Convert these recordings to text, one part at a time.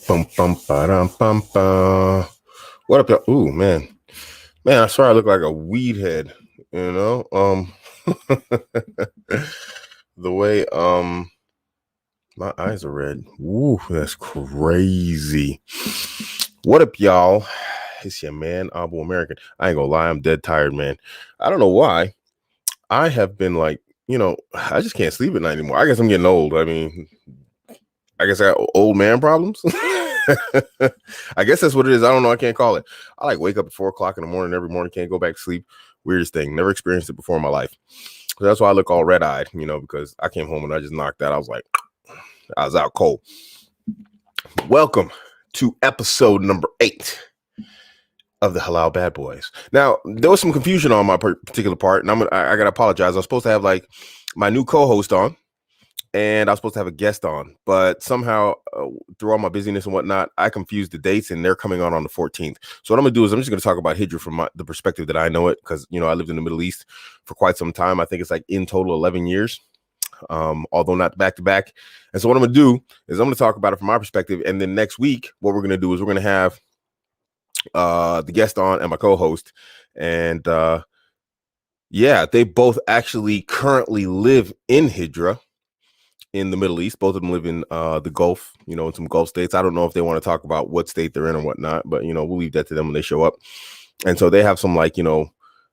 Bum, bum, ba-dum, bum, bum. What up, y'all? Ooh, man. Man, I swear I look like a weed head, you know? The way my eyes are red. Ooh, that's crazy. What up, y'all? It's your man, Abuamerican. I ain't gonna lie, I'm dead tired, man. I don't know why. I have been like, I just can't sleep at night anymore. I guess I'm getting old. I mean, I guess I got old man problems. I guess that's what it is. I don't know. I can't call it. I like wake up at 4 o'clock in the morning every morning, can't go back to sleep. Weirdest thing. Never experienced it before in my life. So that's why I look all red eyed, because I came home and I just knocked out. I was like, I was out cold. Welcome to episode number 8 of the Halal Bad Boys. Now, there was some confusion on my particular part, and I got to apologize. I was supposed to have like my new co-host on, and I was supposed to have a guest on, but somehow through all my busyness and whatnot, I confused the dates, and they're coming on the 14th. So what I'm gonna do is I'm just gonna talk about Hijdra from the perspective that I know it, because I lived in the Middle East for quite some time. I think it's like in total 11 years, although not back to back. And so what I'm gonna do is I'm gonna talk about it from my perspective, and then next week what we're gonna do is we're gonna have the guest on and my co-host, and yeah, they both actually currently live in Hijdra, in the Middle East. Both of them live in the Gulf, in some Gulf states. I don't know if they want to talk about what state they're in or whatnot, but we'll leave that to them when they show up. And so they have some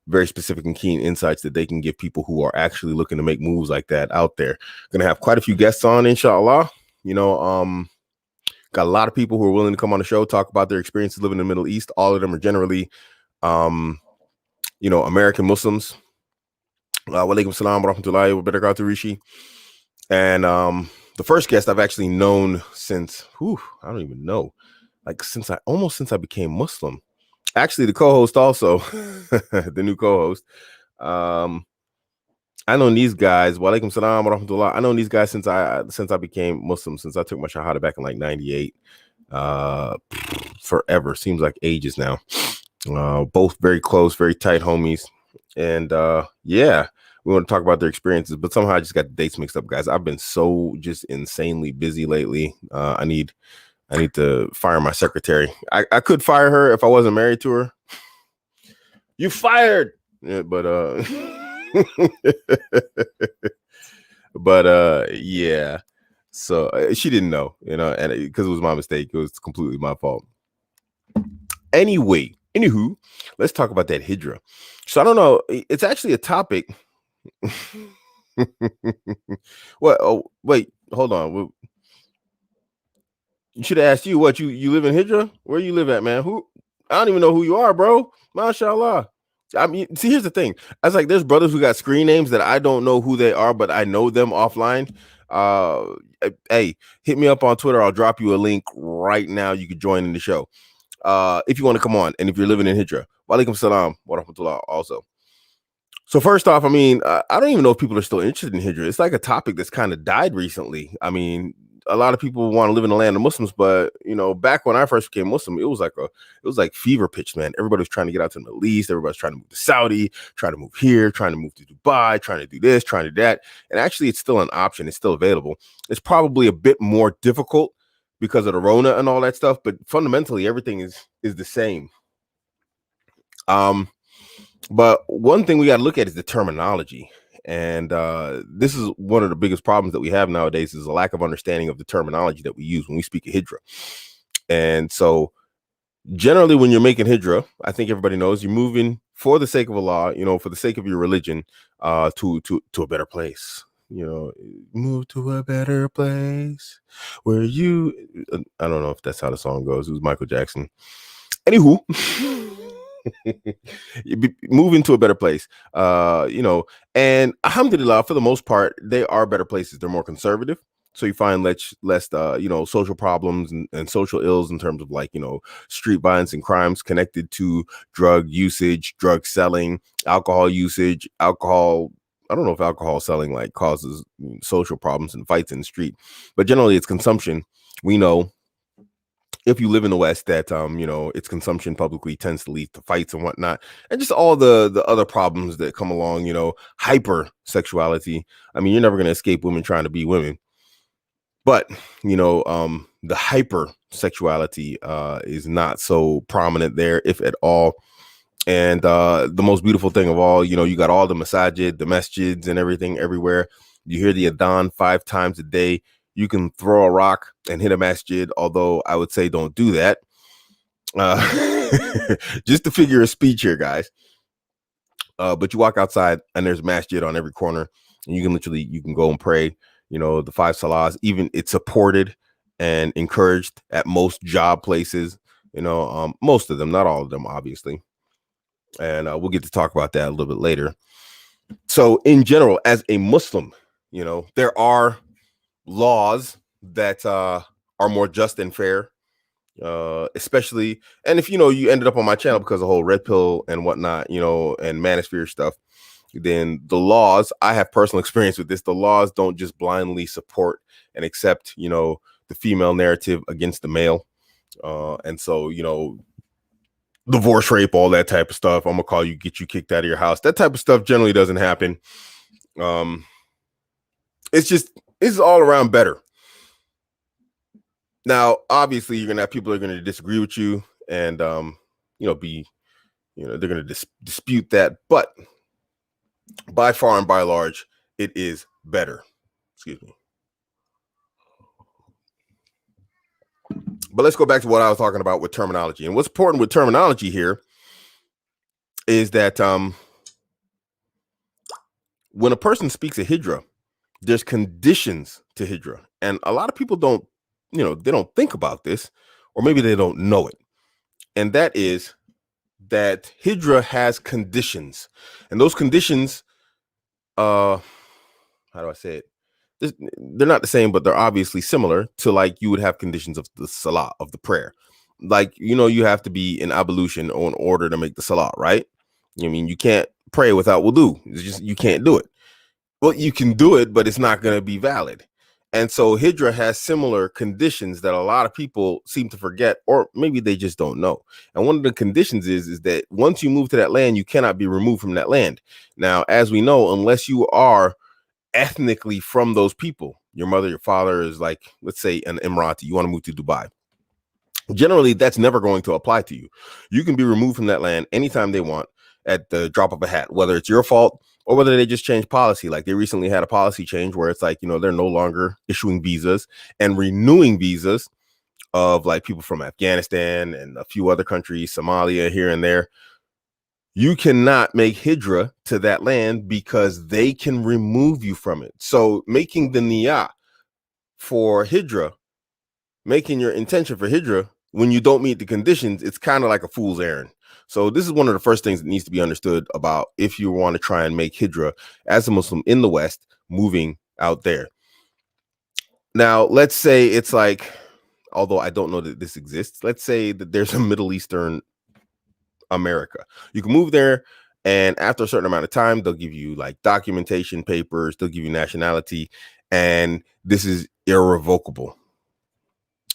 very specific and keen insights that they can give people who are actually looking to make moves like that out there. Gonna have quite a few guests on, inshallah. Got a lot of people who are willing to come on the show, talk about their experiences living in the Middle East. All of them are generally American Muslims. Wa alaikum salam wa rahmatullahi wa barakatuh, Rishi. And the first guest I've actually known since, I don't even know, since I became Muslim. Actually, the co-host also, the new co-host. I know these guys. Wa alaikum salam wa rahmatullah. I know these guys since I became Muslim, since I took my shahada back in like 98. Forever, seems like ages now. Both very close, very tight homies, and yeah. We want to talk about their experiences, but somehow I just got the dates mixed up, guys. I've been so just insanely busy lately. I need to fire my secretary. I could fire her if I wasn't married to her. You fired. Yeah, but yeah. So she didn't know, and because it was my mistake, it was completely my fault. Anywho, let's talk about that Hijdra. So I don't know. It's actually a topic. What? Oh, wait, hold on. You should have asked you what you live in Hijdra. Where you live at, man? I don't even know who you are, bro. Mashallah. I mean, see, here's the thing. I was like, there's brothers who got screen names that I don't know who they are, but I know them offline. Hey, hit me up on Twitter. I'll drop you a link right now. You can join in the show if you want to come on, and if you're living in Hijdra. Wa alaikum salam wa rahmatullah also. So first off, I mean, I don't even know if people are still interested in Hijdra. It's like a topic that's kind of died recently. I mean, a lot of people want to live in the land of Muslims, but back when I first became Muslim, it was like fever pitch, man. Everybody was trying to get out to the Middle East. Everybody's trying to move to Saudi, trying to move here, trying to move to Dubai, trying to do this, trying to do that. And actually, it's still an option. It's still available. It's probably a bit more difficult because of the Rona and all that stuff, but fundamentally, everything is the same. But one thing we got to look at is the terminology. And this is one of the biggest problems that we have nowadays, is a lack of understanding of the terminology that we use when we speak of Hijdra. And so generally when you're making Hijdra, I think everybody knows you're moving for the sake of Allah, for the sake of your religion, to a better place. Move to a better place where you, I don't know if that's how the song goes. It was Michael Jackson. Anywho. Move into a better place, and alhamdulillah, for the most part, they are better places. They're more conservative, so you find less social problems and social ills in terms of street violence and crimes connected to drug usage, drug selling, alcohol usage. I don't know if alcohol selling causes social problems and fights in the street, but generally it's consumption. We know, if you live in the West, that its consumption publicly tends to lead to fights and whatnot, and just all the other problems that come along. Hyper sexuality. I mean, you're never going to escape women trying to be women, but the hypersexuality is not so prominent there, if at all. And the most beautiful thing of all, you got all the masajid, the masjids, and everything everywhere. You hear the adhan 5 times a day. You can throw a rock and hit a masjid, although I would say don't do that. Just a figure of speech here, guys. But you walk outside and there's masjid on every corner, and you can go and pray. The 5 salahs. Even it's supported and encouraged at most job places. Most of them, not all of them, obviously. And we'll get to talk about that a little bit later. So in general, as a Muslim, there are laws that are more just and fair, especially. And if you ended up on my channel because of the whole red pill and whatnot, and manosphere stuff, then the laws, I have personal experience with this, the laws don't just blindly support and accept the female narrative against the male. And so divorce, rape, all that type of stuff, I'm gonna call you, get you kicked out of your house, that type of stuff generally doesn't happen. It's all around better. Now obviously you're gonna have people that are gonna disagree with you, and they're gonna dispute that, but by far and by large it is better. Excuse me. But let's go back to what I was talking about with terminology. And what's important with terminology here is that when a person speaks a Hijdra, there's conditions to Hijdra. And a lot of people don't, they don't think about this, or maybe they don't know it. And that is that Hijdra has conditions. And those conditions, how do I say it? They're not the same, but they're obviously similar to, like, you would have conditions of the salah, of the prayer. Like, you have to be in ablution or in order to make the salah, right? I mean, you can't pray without wudu. It's just, you can't do it. Well, you can do it, but it's not going to be valid. And so Hijdra has similar conditions that a lot of people seem to forget, or maybe they just don't know. And one of the conditions is that once you move to that land, you cannot be removed from that land. Now, as we know, unless you are ethnically from those people, your mother, your father is, like, let's say an Emirati, you want to move to Dubai, generally that's never going to apply to you. You can be removed from that land anytime they want, at the drop of a hat, whether it's your fault or whether they just change policy. Like, they recently had a policy change where it's like, they're no longer issuing visas and renewing visas of, like, people from Afghanistan and a few other countries, Somalia here and there. You cannot make Hijdra to that land because they can remove you from it. So making the niyah for Hijdra, making your intention for Hijdra, when you don't meet the conditions, it's kind of like a fool's errand. So this is one of the first things that needs to be understood about if you want to try and make Hijdra as a Muslim in the West, moving out there. Now, let's say it's like, although I don't know that this exists, let's say that there's a Middle Eastern America. You can move there, and after a certain amount of time, they'll give you, like, documentation papers, they'll give you nationality, and this is irrevocable.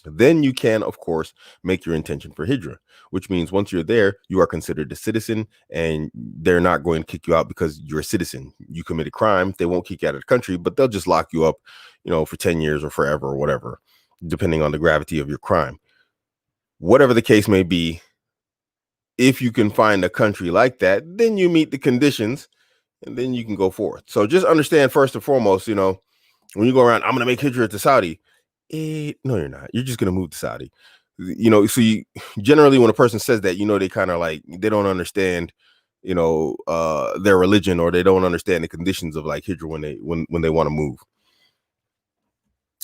Then you can, of course, make your intention for Hijdra, which means once you're there, you are considered a citizen, and they're not going to kick you out because you're a citizen. You commit a crime, they won't kick you out of the country, but they'll just lock you up, for 10 years or forever or whatever, depending on the gravity of your crime. Whatever the case may be, if you can find a country like that, then you meet the conditions, and then you can go forth. So just understand, first and foremost, when you go around, I'm going to make Hijdra to Saudi. No, you're not. You're just going to move to Saudi. So generally when a person says that, they kind of, like, they don't understand, their religion, or they don't understand the conditions of, like, Hijdra when they want to move.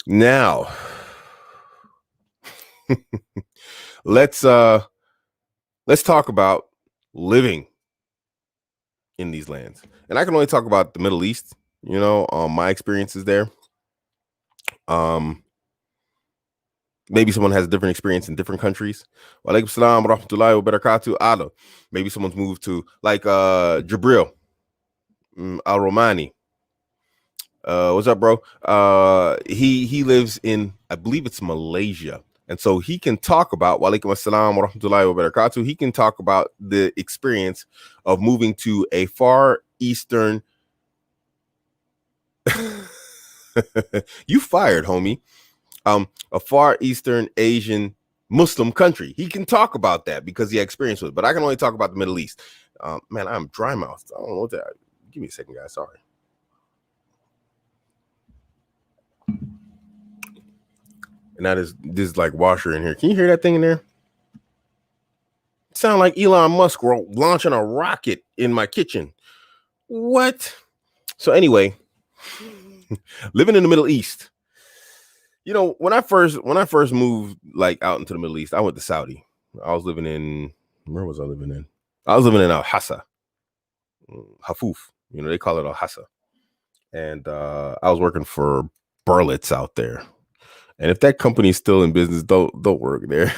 Now, let's talk about living in these lands. And I can only talk about the Middle East, my experiences there. Maybe someone has a different experience in different countries. Wa alaikum salam wa rahmatullahi wa barakatuh. Ada. Maybe someone's moved to, like, Jabril Al-Romani. What's up, bro? He lives in, I believe it's Malaysia. And so he can talk about, wa alaikum assalam wa rahmatullahi wa barakatuh. He can talk about the experience of moving to a far eastern. You fired, homie. A Far Eastern Asian Muslim country. He can talk about that because he had experience with it, but I can only talk about the Middle East. Man, I'm dry mouthed. I don't know what that. Give me a second, guys. Sorry. And that is this like washer in here. Can you hear that thing in there? It sound like Elon Musk launching a rocket in my kitchen. What? So anyway, living in the Middle East. You know, when I first moved like out into the Middle East, I went to Saudi. I was living in where was I living in? I was living in Al Hassa, Hafuf. You know, they call it Al Hassa, and I was working for Berlitz out there. And if that company is still in business, don't work there.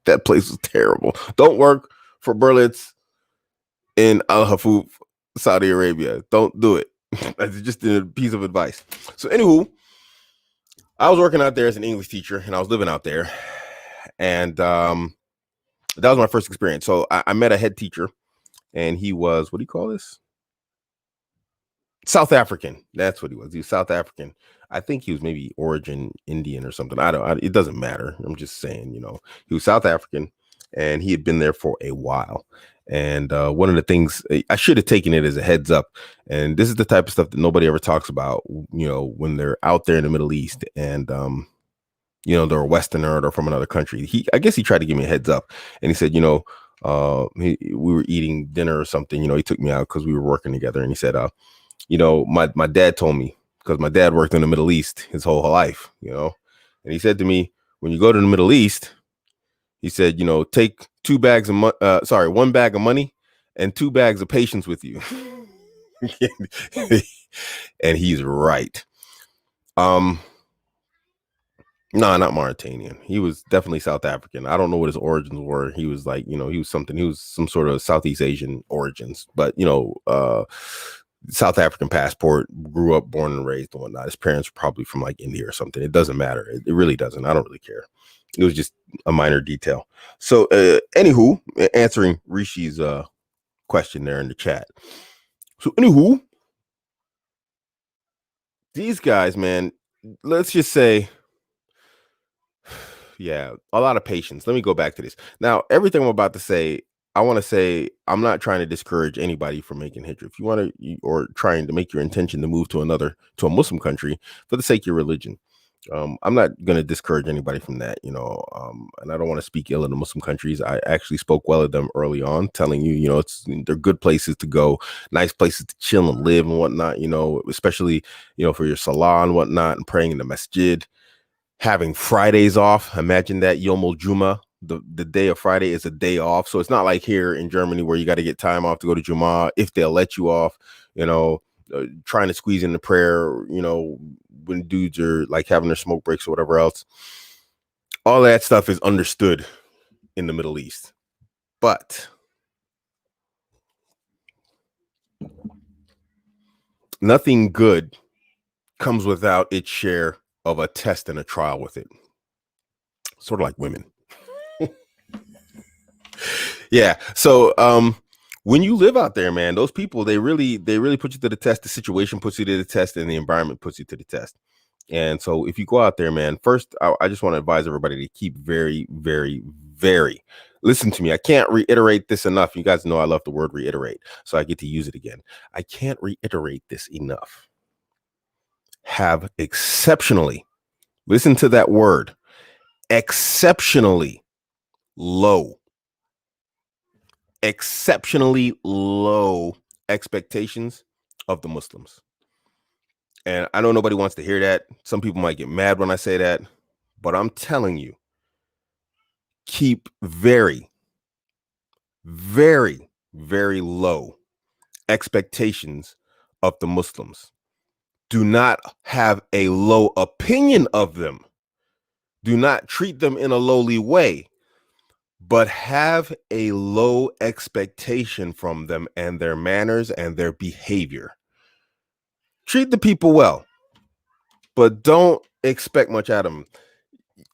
That place was terrible. Don't work for Berlitz in Al Hafuf, Saudi Arabia. Don't do it. That's just a piece of advice. So, anywho, I was working out there as an English teacher, and I was living out there, and that was my first experience. So I met a head teacher, and he was, what do you call this? South African. That's what he was. He was South African. I think he was maybe origin Indian or something. It doesn't matter. I'm just saying, you know, he was South African, and he had been there for a while. And one of the things I should have taken it as a heads up. And this is the type of stuff that nobody ever talks about, you know, when they're out there in the Middle East and, you know, they're a Westerner or they're from another country. I guess he tried to give me a heads up, and he said, you know, we were eating dinner or something. You know, he took me out because we were working together, and he said, you know, my dad told me, because my dad worked in the Middle East his whole life, you know, and he said to me, when you go to the Middle East, he said, you know, take 1 bag of money and 2 bags of patience with you. And he's right. No, not Mauritanian. He was definitely South African. I don't know what his origins were. He was like, you know, he was some sort of Southeast Asian origins, but, you know, South African passport, grew up, born and raised and whatnot. His parents were probably from like India or something. It doesn't matter. It really doesn't. I don't really care. It was just a minor detail. So, anywho, answering Rishi's question there in the chat. So, anywho, these guys, man, let's just say, yeah, a lot of patience. Let me go back to this. Now, everything I'm about to say, I want to say I'm not trying to discourage anybody from making Hijdra. If you want to, or trying to make your intention to move to a Muslim country for the sake of your religion, I'm not going to discourage anybody from that, you know, and I don't want to speak ill of the Muslim countries. I actually spoke well of them early on, telling you, you know, they're good places to go, nice places to chill and live and whatnot, you know, especially, you know, for your salah and whatnot and praying in the masjid, having Fridays off. Imagine that, Yomul Juma. The day of Friday is a day off. So it's not like here in Germany where you got to get time off to go to Jummah, if they'll let you off, you know, trying to squeeze in the prayer, you know, when dudes are like having their smoke breaks or whatever else. All that stuff is understood in the Middle East. But nothing good comes without its share of a test and a trial with it. Sort of like women. Yeah. So when you live out there, man, those people, they really put you to the test. The situation puts you to the test, and the environment puts you to the test. And so if you go out there, man, first, I just want to advise everybody to keep very, very, very, listen to me. I can't reiterate this enough. You guys know I love the word reiterate, so I get to use it again. I can't reiterate this enough. Have exceptionally, listen to that word, exceptionally low expectations of the Muslims. And I know nobody wants to hear that. Some people might get mad when I say that, but I'm telling you, keep very, very, very low expectations of the Muslims. Do not have a low opinion of them. Do not treat them in a lowly way, but have a low expectation from them and their manners and their behavior. Treat the people well, but don't expect much out of them.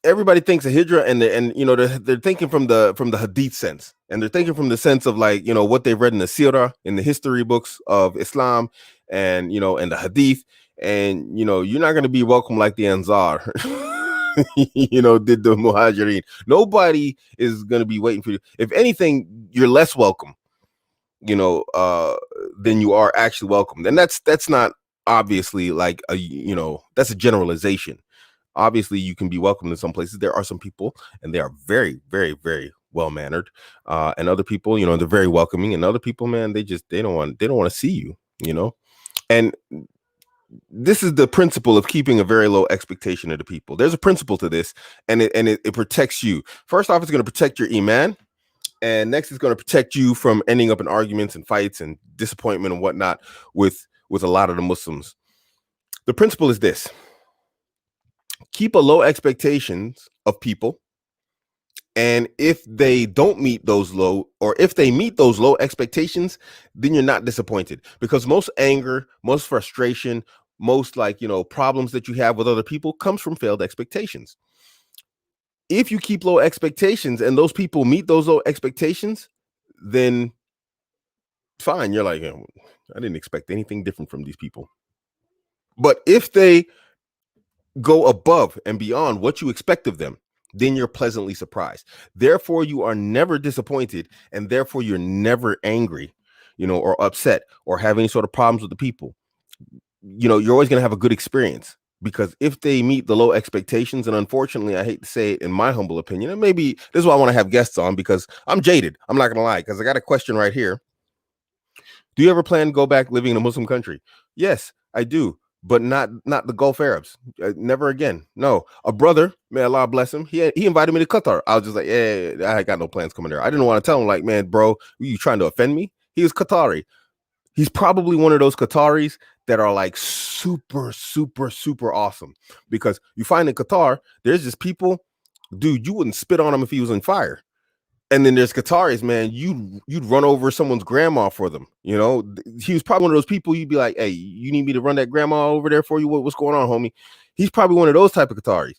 Everybody thinks of Hijdra, and you know, they're thinking from the Hadith sense, and they're thinking from the sense of, like, you know, what they've read in the Sirah, in the history books of Islam, and, you know, and the Hadith, and you're not going to be welcome like the Ansar did the Muhajirin. Nobody is going to be waiting for you. If anything, you're less welcome than you are actually welcome. And that's not obviously like that's a generalization. Obviously you can be welcomed in some places. There are some people, and they are very, very, very well mannered, and other people, they're very welcoming, and other people, man, they don't want to see you. And this is the principle of keeping a very low expectation of the people. There's a principle to this, and it protects you. First off, it's going to protect your iman, and next it's going to protect you from ending up in arguments and fights and disappointment and whatnot with a lot of the Muslims. The principle is this: keep a low expectations of people, and if they don't meet those low, or if they meet those low expectations, then you're not disappointed, because most anger, most frustration, most problems that you have with other people comes from failed expectations. If you keep low expectations and those people meet those low expectations, then fine. You're like, I didn't expect anything different from these people. But if they go above and beyond what you expect of them, then you're pleasantly surprised. Therefore, you are never disappointed, and therefore you're never angry, or upset, or have any sort of problems with the people. You're always going to have a good experience, because if they meet the low expectations, and unfortunately, I hate to say it, in my humble opinion, and maybe this is why I want to have guests on, because I'm jaded. I'm not going to lie, because I got a question right here. Do you ever plan to go back living in a Muslim country? Yes, I do, but not the Gulf Arabs. Never again. No. A brother, may Allah bless him, he invited me to Qatar. I was just like, yeah, I got no plans coming there. I didn't want to tell him, like, man, bro, were you trying to offend me? He was Qatari. He's probably one of those Qataris that are like super, super, super awesome, because you find in Qatar, there's just people, dude, you wouldn't spit on him if he was on fire. And then there's Qataris, man, you'd run over someone's grandma for them. He was probably one of those people you'd be like, hey, you need me to run that grandma over there for you? What's going on, homie? He's probably one of those type of Qataris.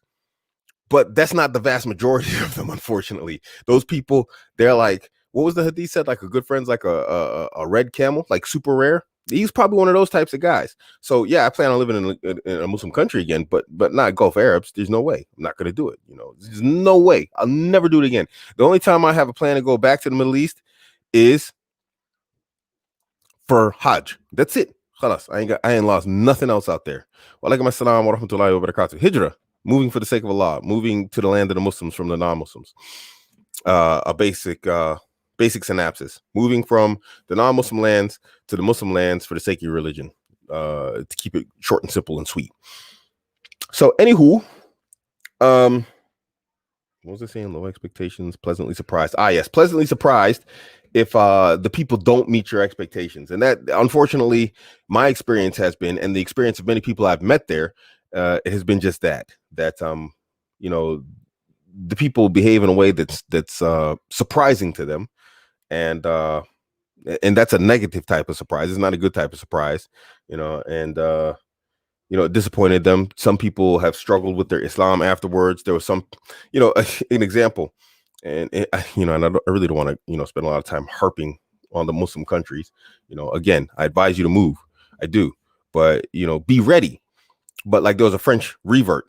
But that's not the vast majority of them, unfortunately. Those people, they're like, what was the hadith said? Like, a good friend's like a red camel, like super rare. He's probably one of those types of guys. So yeah, I plan on living in a Muslim country again, but not Gulf Arabs. There's no way. I'm not going to do it. There's no way. I'll never do it again. The only time I have a plan to go back to the Middle East is for Hajj. That's it. Khalas. I ain't lost nothing else out there. Wa alaikum assalam wa rahmatullahi wa barakatuh. Hijra, moving for the sake of Allah, moving to the land of the Muslims from the non-Muslims. A basic synopsis: moving from the non-Muslim lands to the Muslim lands for the sake of your religion, to keep it short and simple and sweet. So anywho, what was I saying? Low expectations, pleasantly surprised. Yes, pleasantly surprised if the people don't meet your expectations. And that, unfortunately, my experience has been, and the experience of many people I've met there, it has been just that the people behave in a way that's surprising to them. And that's a negative type of surprise. It's not a good type of surprise, and it disappointed them. Some people have struggled with their Islam afterwards. There was some, an example, and I really don't want to, spend a lot of time harping on the Muslim countries. Again, I advise you to move. I do, but be ready. But like, there was a French revert,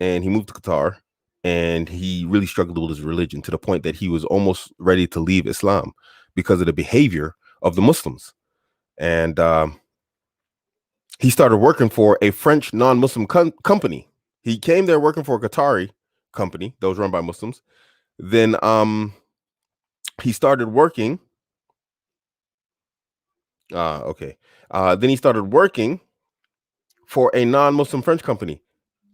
and he moved to Qatar, and he really struggled with his religion to the point that he was almost ready to leave Islam because of the behavior of the Muslims. And he started working for a French non-Muslim company. He came there working for a Qatari company that was run by Muslims. Then he started working. Then he started working for a non-Muslim French company.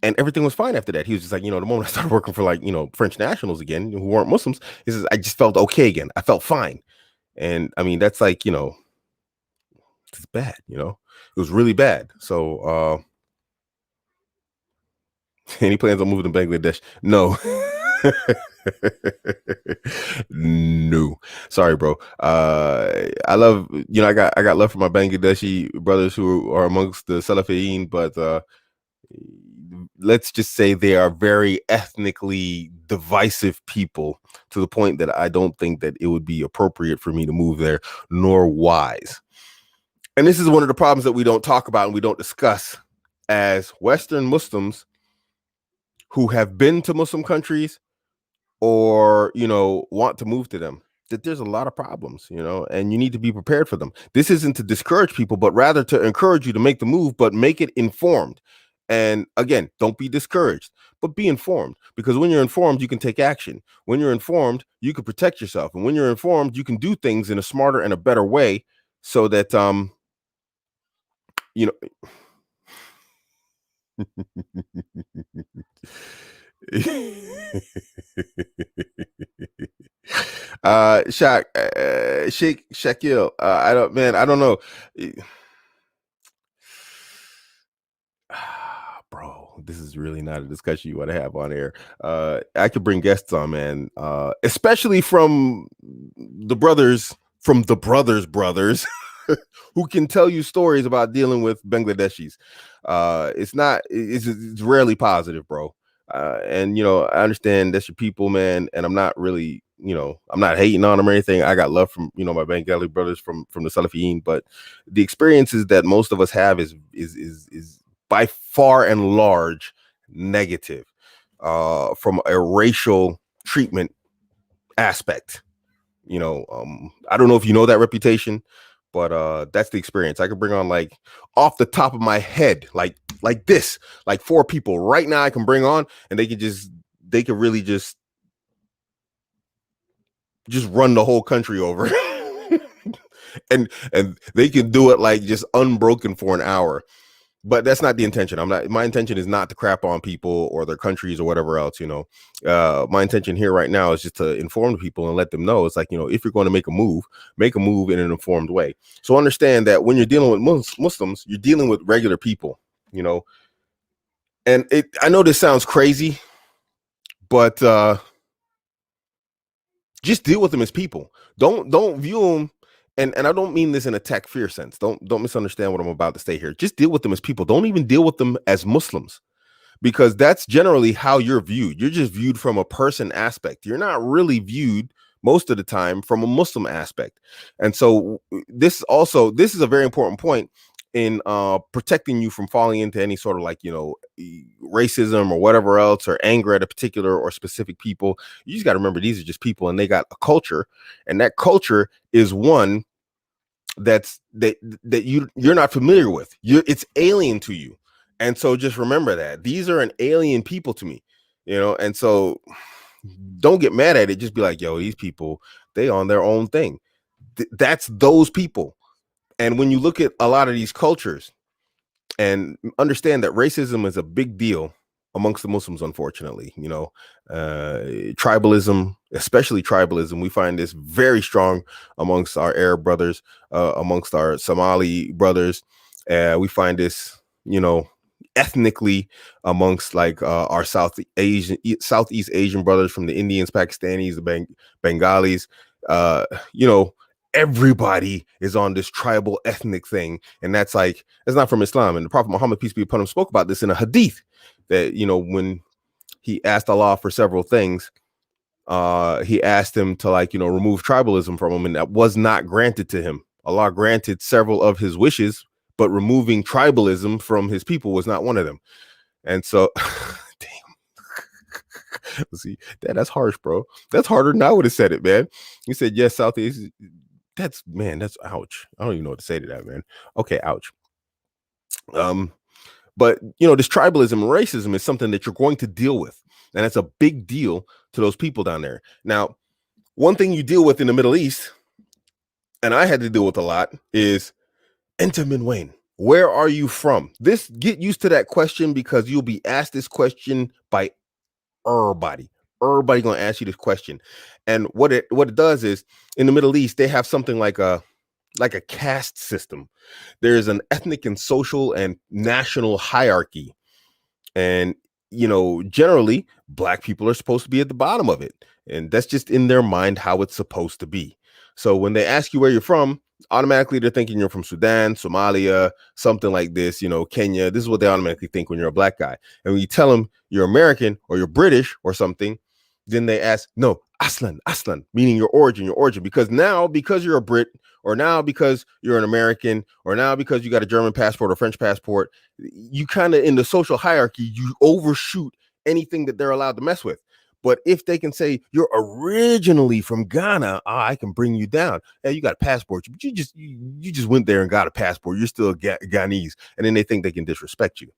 And everything was fine after that. He was just like, the moment I started working for French nationals again, who weren't Muslims, he says, I just felt okay again. I felt fine. And I mean, that's like, it's bad, it was really bad. So, any plans on moving to Bangladesh? No. No, sorry, bro. I love, I got love for my Bangladeshi brothers who are amongst the Salafiyin, but let's just say they are very ethnically divisive people, to the point that I don't think that it would be appropriate for me to move there, nor wise. And this is one of the problems that we don't talk about and we don't discuss as Western Muslims who have been to Muslim countries or, want to move to them, that there's a lot of problems, and you need to be prepared for them. This isn't to discourage people, but rather to encourage you to make the move, but make it informed. And again, don't be discouraged, but be informed, because when you're informed, you can take action. When you're informed, you can protect yourself. And when you're informed, you can do things in a smarter and a better way so that, you know, Sheikh Shakil. I don't know. Bro, this is really not a discussion you want to have on air. I could bring guests on, man, especially from the brothers, brothers, who can tell you stories about dealing with Bangladeshis. It's rarely positive, bro. And I understand that's your people, man, and I'm not really, I'm not hating on them or anything. I got love from my Bengali brothers from the Salafiyin, but the experiences that most of us have is by far and large negative from a racial treatment aspect. I don't know if you know that reputation, but that's the experience. I could bring on, like, off the top of my head, like this, like 4 people right now I can bring on, and they could really just run the whole country over. and they can do it like just unbroken for an hour. But that's not the intention. My intention is not to crap on people or their countries or whatever else, my intention here right now is just to inform people and let them know it's like, if you're going to make a move in an informed way. So understand that when you're dealing with Muslims, you're dealing with regular people, and I know this sounds crazy, but just deal with them as people. Don't view them. And I don't mean this in a tech fear sense. Don't misunderstand what I'm about to say here. Just deal with them as people. Don't even deal with them as Muslims, because that's generally how you're viewed. You're just viewed from a person aspect. You're not really viewed most of the time from a Muslim aspect. And so this is a very important point in protecting you from falling into any sort of, like, racism or whatever else, or anger at a particular or specific people. You just got to remember, these are just people, and they got a culture, and that culture is one that you're not familiar with. It's alien to you. And so just remember that these are an alien people to me, and so don't get mad at it. Just be like, yo, these people, they on their own thing. That's those people. And when you look at a lot of these cultures and understand that racism is a big deal amongst the Muslims, unfortunately, tribalism, especially tribalism, we find this very strong amongst our Arab brothers, amongst our Somali brothers. We find this, ethnically amongst, like, our Southeast Asian brothers, from the Indians, Pakistanis, the Bengalis. Everybody is on this tribal ethnic thing, and that's not from Islam. And the Prophet Muhammad, peace be upon him, spoke about this in a hadith, that when he asked Allah for several things, he asked him to, like, remove tribalism from him, and that was not granted to him. Allah granted several of his wishes, but removing tribalism from his people was not one of them. And so damn. See, that's harsh, bro. That's harder than I would have said it, man. He said, yes, Southeast. That's ouch. I don't even know what to say to that, man. Okay, ouch. But this tribalism and racism is something that you're going to deal with, and it's a big deal to those people down there. Now, one thing you deal with in the Middle East, and I had to deal with a lot, is Enta min Wayne. Where are you from? Get used to that question, because you'll be asked this question by everybody. Everybody gonna ask you this question. And what it does is, in the Middle East, they have something like a caste system. There's an ethnic and social and national hierarchy. And, generally, Black people are supposed to be at the bottom of it. And that's just in their mind how it's supposed to be. So when they ask you where you're from, automatically they're thinking you're from Sudan, Somalia, something like this, Kenya. This is what they automatically think when you're a Black guy. And when you tell them you're American or you're British or something, then they ask, no, Aslan, meaning your origin, because you're a Brit, or now because you're an American, or now because you got a German passport or French passport, you kind of, in the social hierarchy, you overshoot anything that they're allowed to mess with. But if they can say you're originally from Ghana, I can bring you down. Hey, you got a passport, but you just went there and got a passport. You're still a Ghanese, and then they think they can disrespect you.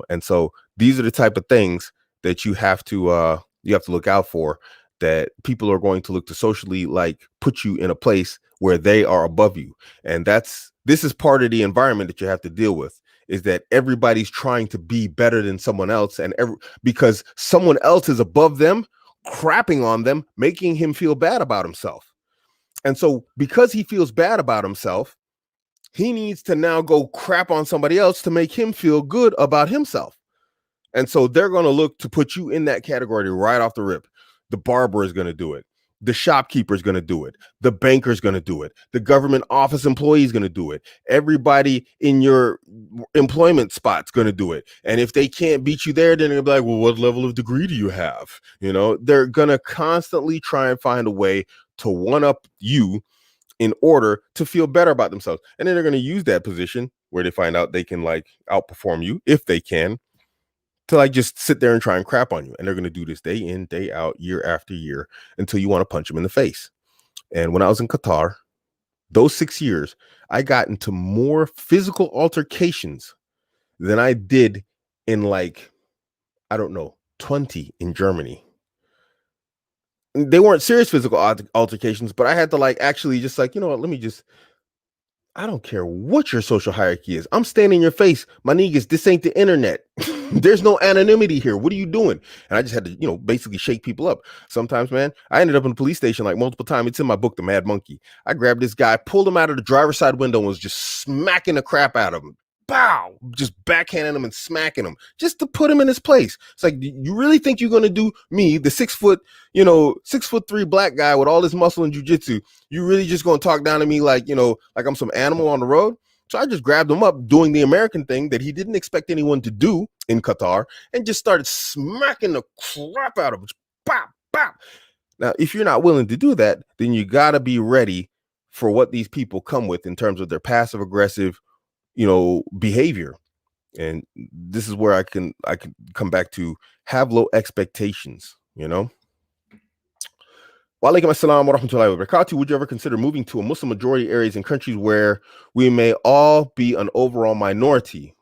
And so these are the type of things that you have to look out for, that people are going to look to socially, like, put you in a place where they are above you. And this is part of the environment that you have to deal with, is that everybody's trying to be better than someone else, and because someone else is above them, crapping on them, making him feel bad about himself. And so because he feels bad about himself, he needs to now go crap on somebody else to make him feel good about himself. And so they're going to look to put you in that category right off the rip. The barber is going to do it. The shopkeeper is going to do it. The banker is going to do it. The government office employee is going to do it. Everybody in your employment spot's going to do it. And if they can't beat you there, then they'll be like, well, what level of degree do you have? They're going to constantly try and find a way to one up you in order to feel better about themselves. And then they're going to use that position where they find out they can, like, outperform you, if they can, to, like, just sit there and try and crap on you. And they're going to do this day in, day out, year after year, until you want to punch them in the face. And when I was in Qatar, those 6 years, I got into more physical altercations than I did in, like, I don't know, 20 in Germany. They weren't serious physical altercations, but I had to, like, actually just, like, you know what, I don't care what your social hierarchy is. I'm standing in your face. My niggas, this ain't the internet. There's no anonymity here. What are you doing? And I just had to, basically shake people up. Sometimes, man, I ended up in the police station, like, multiple times. It's in my book, The Mad Monkey. I grabbed this guy, pulled him out of the driver's side window, and was just smacking the crap out of him. Bow, just backhanding him and smacking him just to put him in his place. It's like, you really think you're going to do me, the 6'3" black guy with all this muscle and jujitsu? You really just going to talk down to me like I'm some animal on the road? So I just grabbed him up doing the American thing that he didn't expect anyone to do in Qatar, and just started smacking the crap out of him. Bop, bop. Now, if you're not willing to do that, then you got to be ready for what these people come with in terms of their passive aggressive behavior. And this is where I can come back to have low expectations. Wa alaikum assalam wa rahmatullahi wa barakatuh. Would you ever consider moving to a Muslim majority areas in countries where we may all be an overall minority?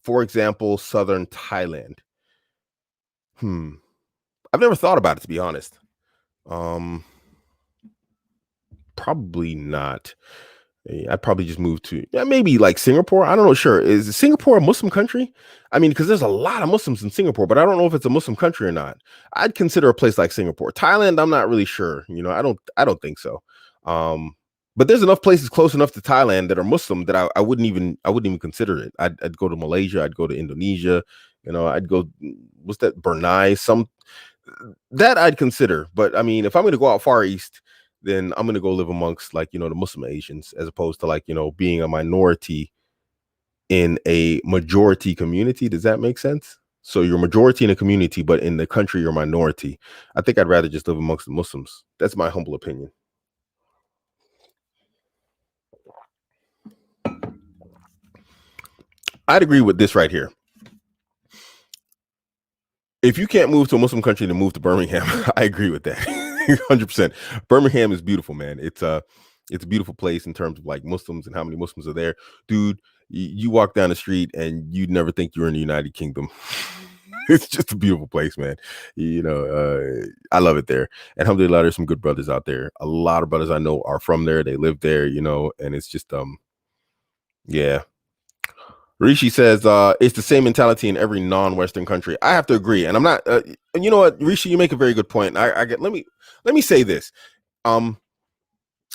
For example, southern Thailand. I've never thought about it, to be honest. Probably not. I'd probably just move to maybe like Singapore. I don't know. Sure. Is Singapore a Muslim country? I mean, because there's a lot of Muslims in Singapore, but I don't know if it's a Muslim country or not. I'd consider a place like Singapore. Thailand, I'm not really sure. I don't think so. But there's enough places close enough to Thailand that are Muslim that I wouldn't even consider it. I'd go to Malaysia. I'd go to Indonesia. I'd go, what's that, Brunei? That I'd consider. But I mean, if I'm going to go out far east, then I'm going to go live amongst, like, the Muslim Asians, as opposed to, like, being a minority in a majority community. Does that make sense? So you're majority in a community, but in the country, you're minority. I think I'd rather just live amongst the Muslims. That's my humble opinion. I'd agree with this right here. If you can't move to a Muslim country, then move to Birmingham. I agree with that. 100%. Birmingham is beautiful, man. It's a beautiful place in terms of, like, Muslims and how many Muslims are there. Dude, you walk down the street and you'd never think you're in the United Kingdom. It's just a beautiful place, man. I love it there. And alhamdulillah, there's some good brothers out there. A lot of brothers I know are from there. They live there, and it's just, yeah. Rishi says it's the same mentality in every non-Western country. I have to agree, and I'm not. You know what, Rishi, you make a very good point. I get. Let me say this.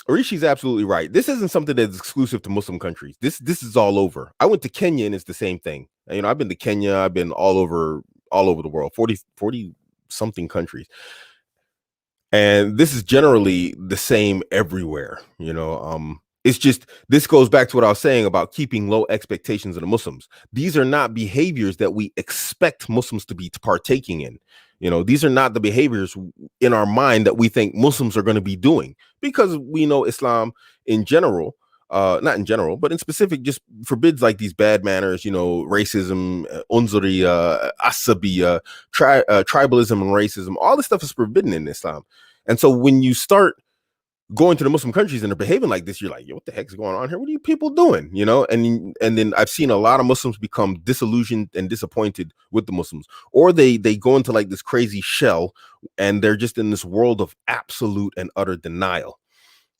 Rishi's absolutely right. This isn't something that's exclusive to Muslim countries. This is all over. I went to Kenya, and it's the same thing. I've been to Kenya. I've been all over the world, 40 something countries, and this is generally the same everywhere. It's just, this goes back to what I was saying about keeping low expectations of the Muslims. These are not behaviors that we expect Muslims to be partaking in. These are not the behaviors in our mind that we think Muslims are going to be doing, because we know Islam in general, not in general, but in specific, just forbids like these bad manners, racism, unzuri, asabi, tribalism and racism. All this stuff is forbidden in Islam. And so when you start going to the Muslim countries and they're behaving like this, you're like, yo, what the heck is going on here? What are you people doing? And then I've seen a lot of Muslims become disillusioned and disappointed with the Muslims, or they go into like this crazy shell, and they're just in this world of absolute and utter denial.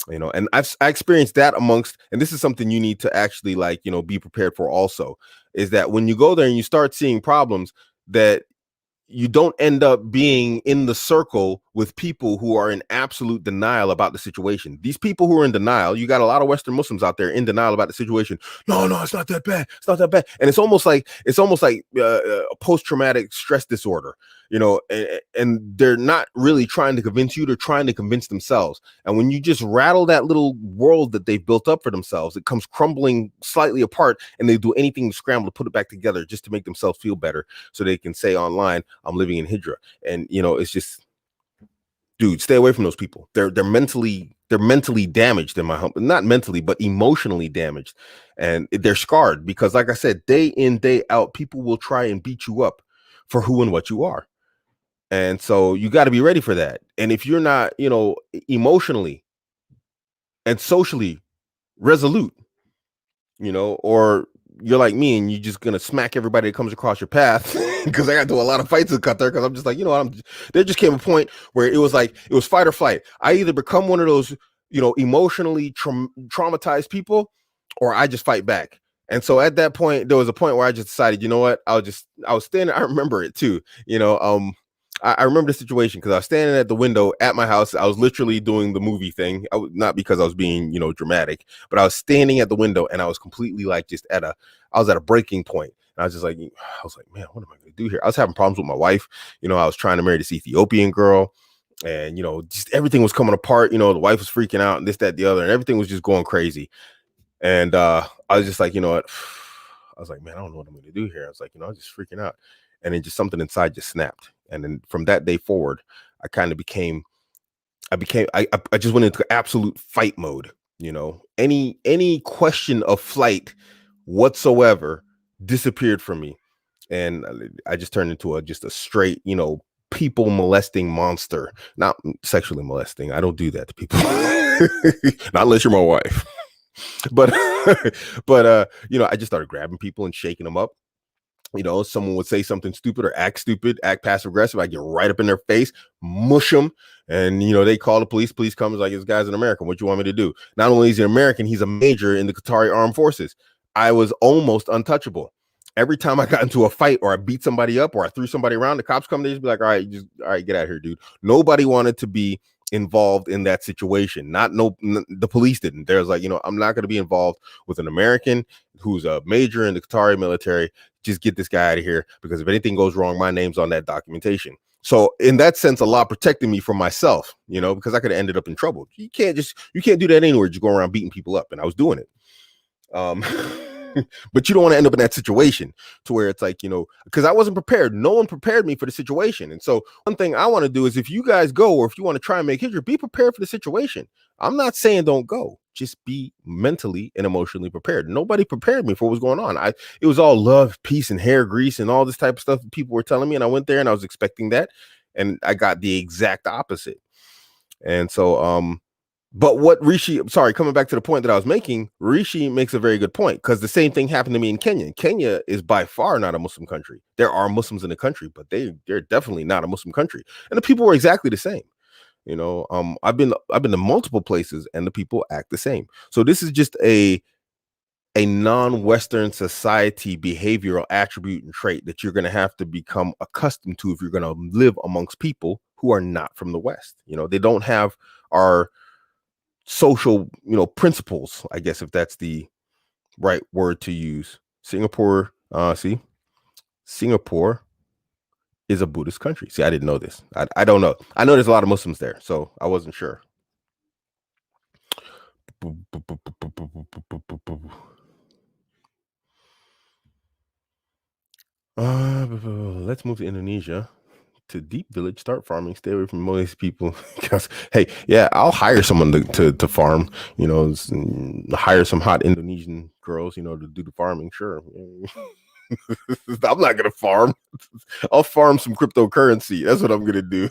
And I experienced that and this is something you need to actually be prepared for also, is that when you go there and you start seeing problems, that you don't end up being in the circle with people who are in absolute denial about the situation. These people who are in denial, you got a lot of Western Muslims out there in denial about the situation. No, it's not that bad. It's not that bad. And it's almost like a post-traumatic stress disorder, and they're not really trying to convince you. They're trying to convince themselves. And when you just rattle that little world that they've built up for themselves, it comes crumbling slightly apart, and they do anything to scramble to put it back together just to make themselves feel better, so they can say online, I'm living in Hijdra. And it's just, dude, stay away from those people. They're mentally damaged, in my humble, not mentally, but emotionally damaged. And they're scarred because, like I said, day in, day out, people will try and beat you up for who and what you are. And so you got to be ready for that. And if you're not, emotionally and socially resolute, or you're like me and you're just gonna smack everybody that comes across your path, because I got to do a lot of fights in Qatar, because I'm just like, there just came a point where it was fight or flight. I either become one of those, emotionally traumatized people, or I just fight back. And so at that point, there was a point where I just decided, you know what, I was standing, I remember it too, I remember the situation because I was standing at the window at my house. I was literally doing the movie thing. Not because I was being, dramatic, but I was standing at the window and I was completely I was at a breaking point. And I was like, man, what am I going to do here? I was having problems with my wife. I was trying to marry this Ethiopian girl, and, just everything was coming apart. The wife was freaking out and this, that, the other, and everything was just going crazy. And I was just like, you know what? I was like, man, I don't know what I'm going to do here. I was like, I was just freaking out. And then just something inside just snapped. And then from that day forward, I just went into absolute fight mode. Any question of flight whatsoever disappeared from me. And I just turned into just a straight, people molesting monster. Not sexually molesting. I don't do that to people. Not unless you're my wife. But I just started grabbing people and shaking them up. Someone would say something stupid or act stupid, act passive aggressive. I get right up in their face, mush them. And, they call the police. Police comes like, this guy's an American. What you want me to do? Not only is he an American, he's a major in the Qatari armed forces. I was almost untouchable. Every time I got into a fight or I beat somebody up or I threw somebody around, the cops come, they just be like, all right, get out of here, dude. Nobody wanted to be involved in that situation. The police didn't. There's like, I'm not going to be involved with an American who's a major in the Qatari military. Just get this guy out of here, because if anything goes wrong, my name's on that documentation. So in that sense, a lot protecting me from myself, because I could have ended up in trouble. You can't do that anywhere. Just go around beating people up. And I was doing it. But you don't want to end up in that situation to where it's like, because I wasn't prepared. No one prepared me for the situation. And so one thing I want to do is, if you guys go, or if you want to try and make Hijdra, be prepared for the situation. I'm not saying don't go. Just be mentally and emotionally prepared. Nobody prepared me for what was going on. It was all love, peace, and hair grease and all this type of stuff that people were telling me. And I went there and I was expecting that. And I got the exact opposite. And so, but what coming back to the point that I was making, Rishi makes a very good point, because the same thing happened to me in Kenya. Kenya is by far not a Muslim country. There are Muslims in the country, but they're definitely not a Muslim country. And the people were exactly the same. I've been to multiple places and the people act the same. So this is just a non-Western society behavioral attribute and trait that you're going to have to become accustomed to if you're going to live amongst people who are not from the West. They don't have our social, principles, I guess, if that's the right word to use. Singapore is a Buddhist country. See, I didn't know this. I don't know. I know there's a lot of Muslims there, so I wasn't sure. Let's move to Indonesia. To deep village, start farming, stay away from most people. Because hey, yeah, I'll hire someone to farm, hire some hot Indonesian girls, to do the farming. Sure. I'm not gonna farm. I'll farm some cryptocurrency. That's what I'm gonna do.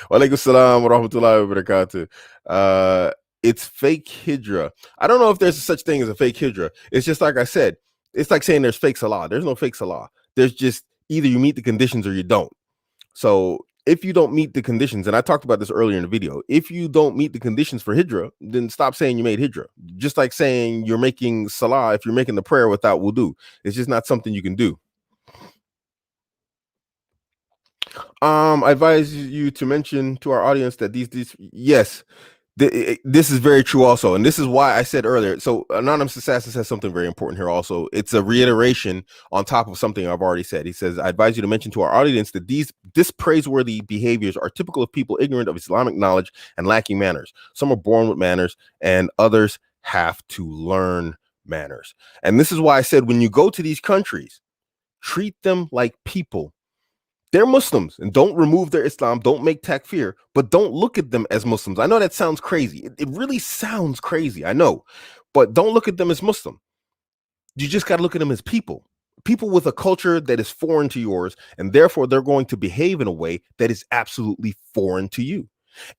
Walaikum salam wa rahmatullahi wa barakatuh. It's fake Hijdra. I don't know if there's such thing as a fake Hijdra. It's just like I said, it's like saying there's fake Salah. There's no fake Salah. There's just either you meet the conditions or you don't. So if you don't meet the conditions, and I talked about this earlier in the video, if you don't meet the conditions for Hijdra, then stop saying you made Hijdra. Just like saying you're making Salah if you're making the prayer without wudu. It's just not something you can do. I advise you to mention to our audience that these yes, this is very true also, and this is why I said earlier. So Anonymous Assassin says something very important here also. It's a reiteration on top of something I've already said. He says, I advise you to mention to our audience that this praiseworthy behaviors are typical of people ignorant of Islamic knowledge and lacking manners. Some are born with manners and others have to learn manners. And this is why I said, when you go to these countries, treat them like people. They're Muslims, and don't remove their Islam. Don't make takfir, but don't look at them as Muslims. I know that sounds crazy. It really sounds crazy. I know, but don't look at them as Muslim. You just got to look at them as people with a culture that is foreign to yours, and therefore they're going to behave in a way that is absolutely foreign to you.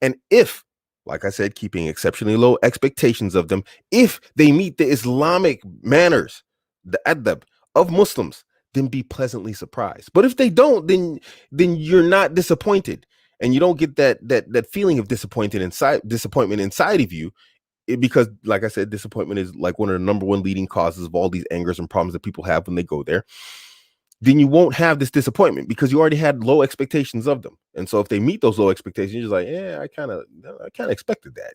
And if, like I said, keeping exceptionally low expectations of them, if they meet the Islamic manners, the adab of Muslims, then be pleasantly surprised. But if they don't, then you're not disappointed, and you don't get that feeling of disappointment inside of you, because, like I said, disappointment is like one of the number one leading causes of all these angers and problems that people have when they go there. Then you won't have this disappointment because you already had low expectations of them. And so if they meet those low expectations, you're just like, yeah, I kind of expected that,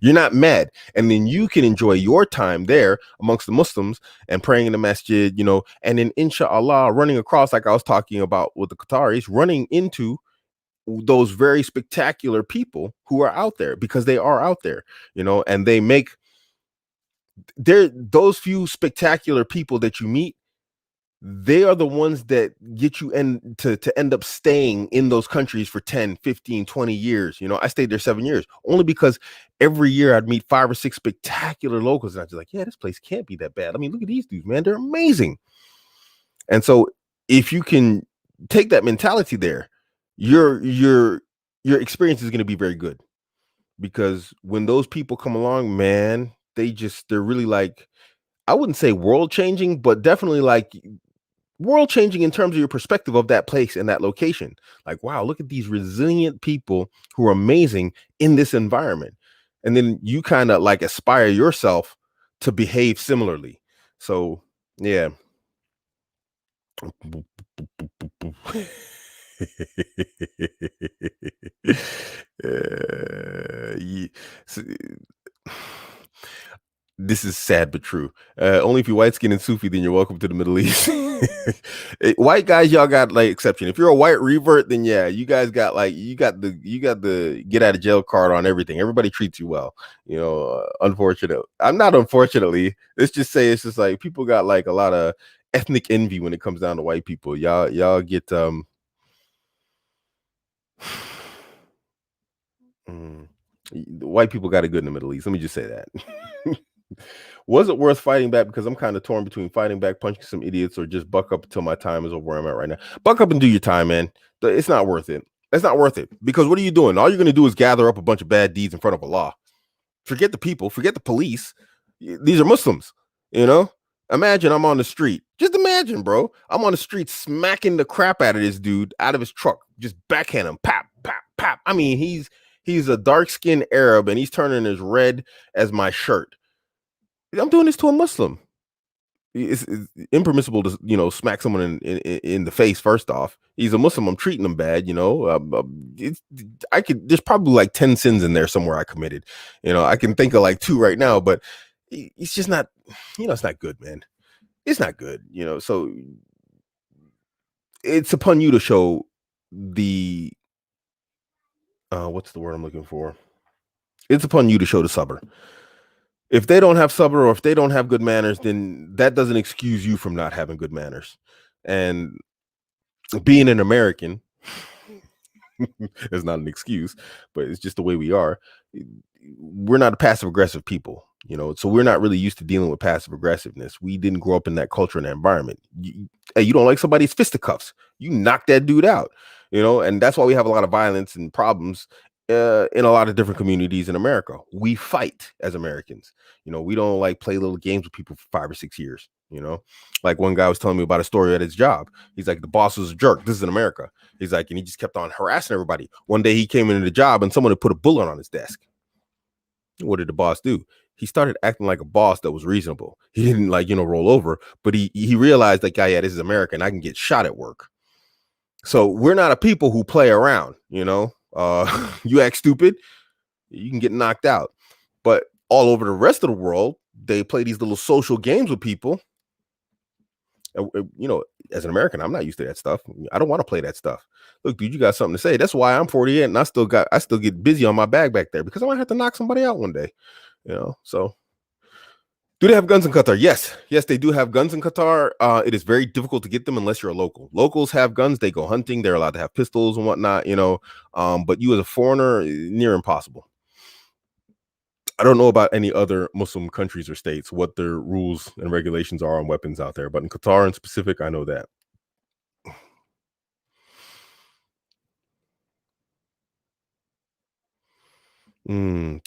You're not mad. And then you can enjoy your time there amongst the Muslims and praying in the masjid, and then inshallah running across, like I was talking about with the Qataris, running into those very spectacular people who are out there, because they are out there, and those few spectacular people that you meet, they are the ones that get you to end up staying in those countries for 10, 15, 20 years. I stayed there 7 years only because every year I'd meet 5 or 6 spectacular locals, and I was like, yeah, this place can't be that bad. I mean, look at these dudes, man. They're amazing. And so if you can take that mentality there, your experience is going to be very good, because when those people come along, man, they're really like, I wouldn't say world changing, but definitely like world changing in terms of your perspective of that place and that location. Like, wow, look at these resilient people who are amazing in this environment. And then you kind of like aspire yourself to behave similarly. So, yeah. Ye- so, this is sad but true. Only if you're white skinned and Sufi, then you're welcome to the Middle East. White guys, y'all got like exception. If you're a white revert, then yeah, you guys got like you got the get out of jail card on everything. Everybody treats you well. Unfortunately, I'm not unfortunately. Let's just say it's just like people got like a lot of ethnic envy when it comes down to white people. Y'all get the white people got it good in the Middle East. Let me just say that. Was it worth fighting back? Because I'm kind of torn between fighting back, punching some idiots, or just buck up until my time is over where I'm at right now. Buck up and do your time, man. It's not worth it. It's not worth it, because what are you doing? All you're going to do is gather up a bunch of bad deeds in front of Allah. Forget the people. Forget the police. These are Muslims, Imagine I'm on the street. Just imagine, bro. I'm on the street smacking the crap out of this dude out of his truck. Just backhand him. Pap, pap, pap. I mean, he's a dark-skinned Arab, and he's turning as red as my shirt. I'm doing this to a Muslim. It's impermissible to smack someone in the face. First off, he's a Muslim. I'm treating him bad. There's probably like 10 sins in there somewhere I committed. I can think of like 2 right now, but it's just not. It's not good, man. It's not good. So it's upon you to show the what's the word I'm looking for? It's upon you to show the sabr. If they don't have sabr, or if they don't have good manners, then that doesn't excuse you from not having good manners. And being an American is not an excuse, but it's just the way we are. We're not a passive aggressive people, so we're not really used to dealing with passive aggressiveness. We didn't grow up in that culture and that environment. Hey, you don't like somebody's fisticuffs, you knock that dude out, and that's why we have a lot of violence and problems in a lot of different communities in America. We fight as Americans. We don't like play little games with people for 5 or 6 years. Like one guy was telling me about a story at his job. He's like, the boss was a jerk. This is in America. He's like, and he just kept on harassing everybody. One day he came into the job and someone had put a bullet on his desk. What did the boss do? He started acting like a boss that was reasonable. He didn't roll over, but he realized that, yeah, this is America and I can get shot at work. So we're not a people who play around, you act stupid, you can get knocked out. But all over the rest of the world, they play these little social games with people. As an American, I'm not used to that stuff. I don't want to play that stuff. Look, dude, you got something to say. That's why I'm 48 and I still get busy on my bag back there, because I might have to knock somebody out one day. So do they have guns in Qatar? Yes, they do have guns in Qatar. It is very difficult to get them unless you're a local. Locals have guns. They go hunting. They're allowed to have pistols and whatnot, but you as a foreigner, near impossible. I don't know about any other Muslim countries or states, what their rules and regulations are on weapons out there, but in Qatar in specific, I know that.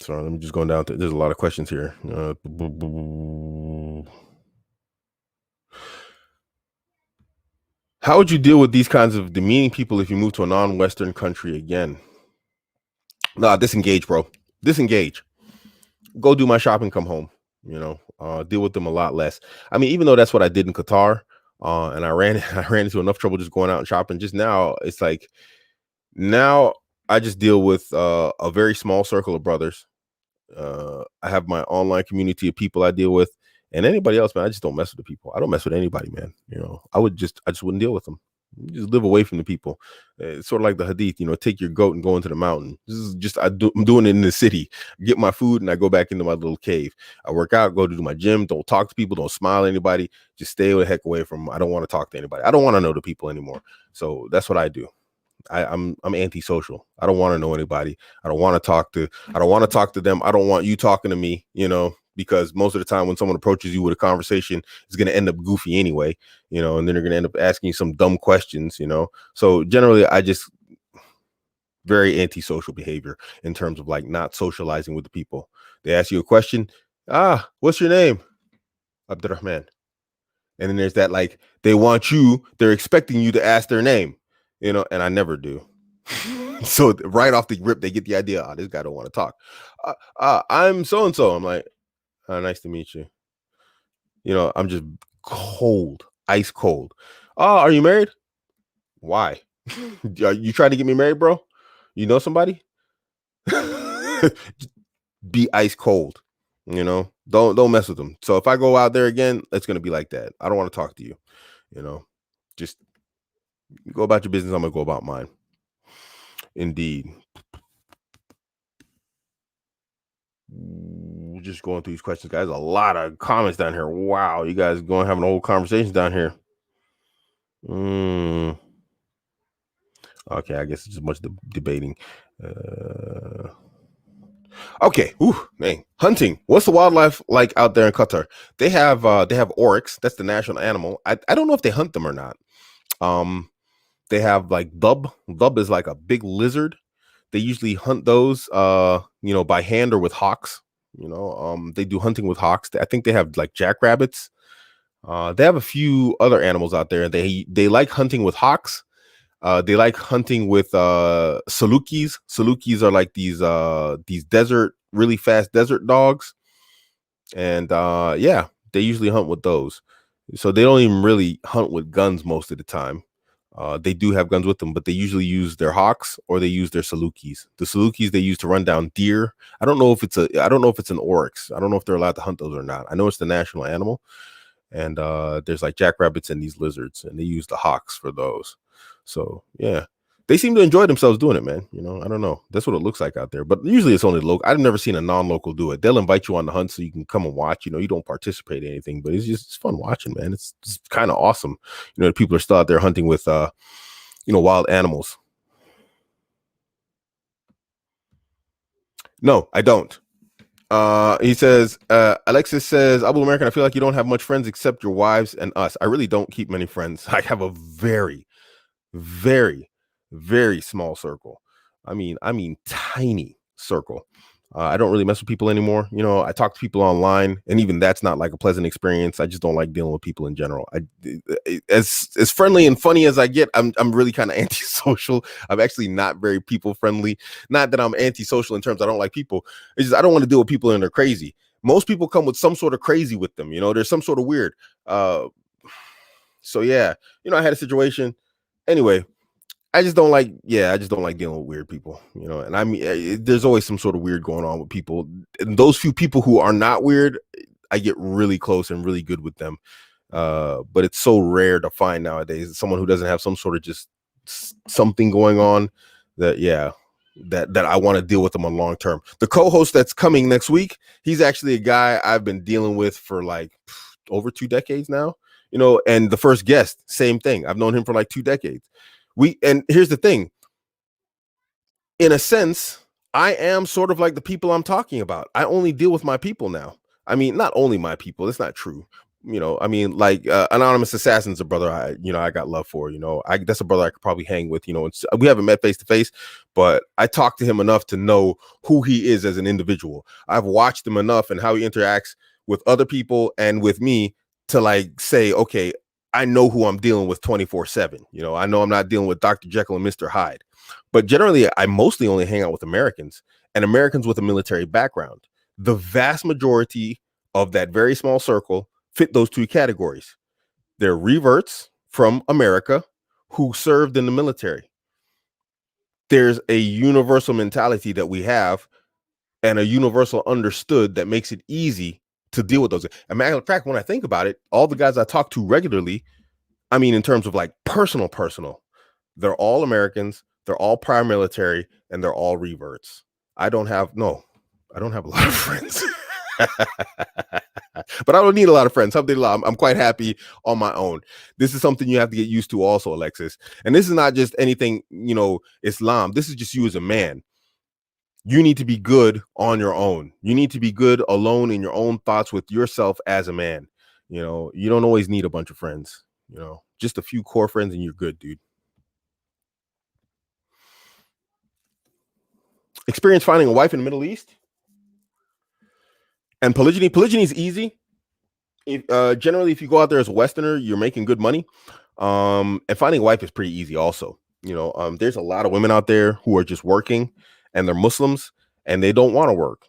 Sorry, let me just go down to, there's a lot of questions here. How would you deal with these kinds of demeaning people if you move to a non-Western country again? Nah, disengage, bro. Disengage. Go do my shopping, come home. Deal with them a lot less. I mean, even though that's what I did in Qatar, and I ran into enough trouble just going out and shopping. Just now, it's like, now I just deal with a very small circle of brothers. I have my online community of people I deal with, and anybody else, man, I just don't mess with the people. I don't mess with anybody, man. I just wouldn't deal with them. Just live away from the people. It's sort of like the hadith, take your goat and go into the mountain. This is just, I'm doing it in the city. Get my food and I go back into my little cave. I work out, go to my gym. Don't talk to people. Don't smile at anybody. Just stay the heck away from them. I don't want to talk to anybody. I don't want to know the people anymore. So that's what I do. I'm antisocial. I don't want to know anybody. I don't want to talk to them. I don't want you talking to me, because most of the time when someone approaches you with a conversation, it's going to end up goofy anyway, and then they're going to end up asking you some dumb questions, So generally, I just very antisocial behavior in terms of like not socializing with the people. They ask you a question. What's your name? Abdurrahman. And then there's that, like, they're expecting you to ask their name, and I never do. So right off the rip, they get the idea, this guy don't want to talk. I'm so-and-so. I'm like, nice to meet you. I'm just cold, ice cold. Are you married? Why? You trying to get me married, bro? You know somebody? Be ice cold. Don't mess with them. So if I go out there again, it's gonna be like that. I don't want to talk to you. Just go about your business. I'm gonna go about mine. Indeed. Just going through these questions, guys. A lot of comments down here. Wow, you guys going having a whole conversation down here. Okay, I guess it's just much debating. Okay, man. Hunting. What's the wildlife like out there in Qatar? They have oryx. That's the national animal. I don't know if they hunt them or not. They have like dub. Dub is like a big lizard. They usually hunt those, by hand or with hawks. They do hunting with hawks. I think they have like jackrabbits. They have a few other animals out there. They like hunting with hawks. They like hunting with salukis. Salukis are like these really fast desert dogs. And they usually hunt with those. So they don't even really hunt with guns most of the time. They do have guns with them, but they usually use their hawks or they use their salukis. The salukis they use to run down deer. I don't know if it's an oryx. I don't know if they're allowed to hunt those or not. I know it's the national animal. And there's like jackrabbits and these lizards, and they use the hawks for those. So yeah, they seem to enjoy themselves doing it, man. I don't know. That's what it looks like out there. But usually it's only local. I've never seen a non-local do it. They'll invite you on the hunt so you can come and watch. You don't participate in anything, but it's fun watching, man. It's kind of awesome. The people are still out there hunting with wild animals. No, I don't. He says, Alexis says, Abuamerican, I feel like you don't have much friends except your wives and us. I really don't keep many friends. I have a very, very, very small circle. I mean, tiny circle. I don't really mess with people anymore. I talk to people online, and even that's not like a pleasant experience. I just don't like dealing with people in general. As friendly and funny as I get, I'm really kind of antisocial. I'm actually not very people friendly. Not that I'm antisocial in terms I don't like people. It's just I don't want to deal with people and they're crazy. Most people come with some sort of crazy with them. There's some sort of weird. So yeah, I had a situation. Anyway, I just don't like dealing with weird people, and I mean, there's always some sort of weird going on with people. And those few people who are not weird, I get really close and really good with them. But it's so rare to find nowadays someone who doesn't have some sort of just something going on that I want to deal with them on long term. The co-host that's coming next week, he's actually a guy I've been dealing with for like over 2 decades now, and the first guest, same thing. I've known him for like 2 decades. And here's the thing. In a sense, I am sort of like the people I'm talking about. I only deal with my people now. I mean, not only my people. That's not true. I mean, like Anonymous Assassin's a brother I got love for. That's a brother I could probably hang with. We haven't met face to face, but I talk to him enough to know who he is as an individual. I've watched him enough and how he interacts with other people and with me to like say, okay, I know who I'm dealing with 24/7. I know I'm not dealing with Dr. Jekyll and Mr. Hyde. But generally, I mostly only hang out with Americans and Americans with a military background. The vast majority of that very small circle fit those 2 categories. They're reverts from America who served in the military. There's a universal mentality that we have and a universal understood that makes it easy to deal with those. As a matter of fact, when I think about it, all the guys I talk to regularly, I mean, in terms of like personal, they're all Americans, they're all prior military, and they're all reverts. I don't have a lot of friends. But I don't need a lot of friends. I'm quite happy on my own. This is something you have to get used to also, Alexis. And this is not just anything, Islam. This is just you as a man. You need to be good on your own. You need to be good alone in your own thoughts with yourself as a man. You don't always need a bunch of friends. Just a few core friends and you're good, dude. Experience finding a wife in the Middle East and polygyny. Polygyny is easy. Generally, if you go out there as a Westerner, you're making good money. And finding a wife is pretty easy also. There's a lot of women out there who are just working and they're Muslims and they don't want to work.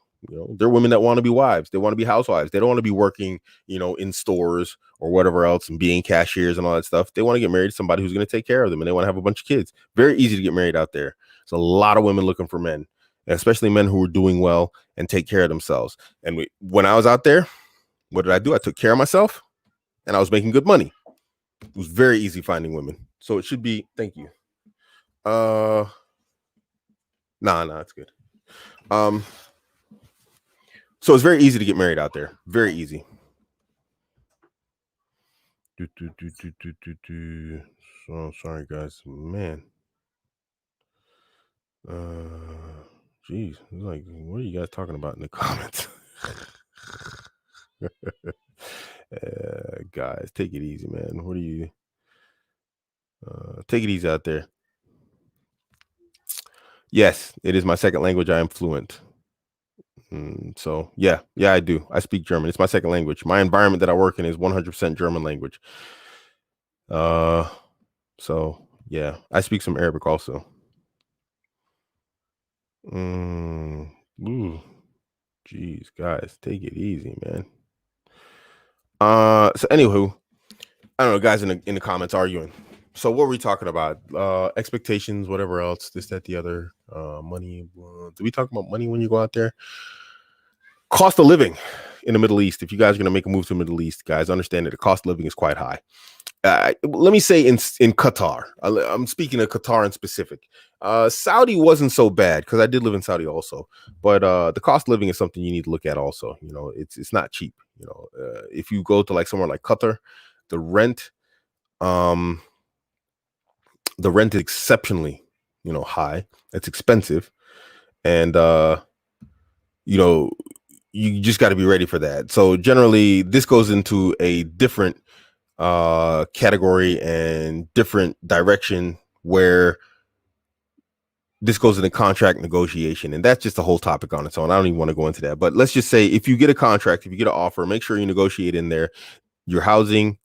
They're women that want to be wives. They want to be housewives. They don't want to be working, in stores or whatever else and being cashiers and all that stuff. They want to get married to somebody who's going to take care of them and they want to have a bunch of kids. Very easy to get married out there. There's a lot of women looking for men, especially men who are doing well and take care of themselves. And when I was out there, what did I do? I took care of myself and I was making good money. It was very easy finding women. So it should be, thank you. Nah, it's good. So it's very easy to get married out there. Very easy. So sorry, guys. Man. Geez. Like, what are you guys talking about in the comments? Guys, take it easy, man. What are you? Take it easy out there. Yes, it is my second language. I am fluent. So yeah, I do. I speak German. It's my second language. My environment that I work in is 100% German language. So yeah, I speak some Arabic also. Ooh, geez, guys, take it easy, man. So anywho, I don't know, guys in the comments arguing. So what were we talking about? Expectations, whatever else, this, that, the other. Money. Do we talk about money when you go out there? Cost of living in the Middle East. If you guys are going to make a move to the Middle East, guys, understand that the cost of living is quite high. let me say in Qatar. I'm speaking of Qatar in specific. Saudi wasn't so bad because I did live in Saudi also, but the cost of living is something you need to look at also. You know, it's not cheap. You know, if you go to like somewhere like Qatar, the rent um the rent is exceptionally, you know, high. It's expensive, and you know, you just got to be ready for that. So generally, this goes into a different category and different direction where this goes into contract negotiation, and that's just a whole topic on its own. I don't even want to go into that, but let's just say if you get a contract, if you get an offer, make sure you negotiate in there your housing,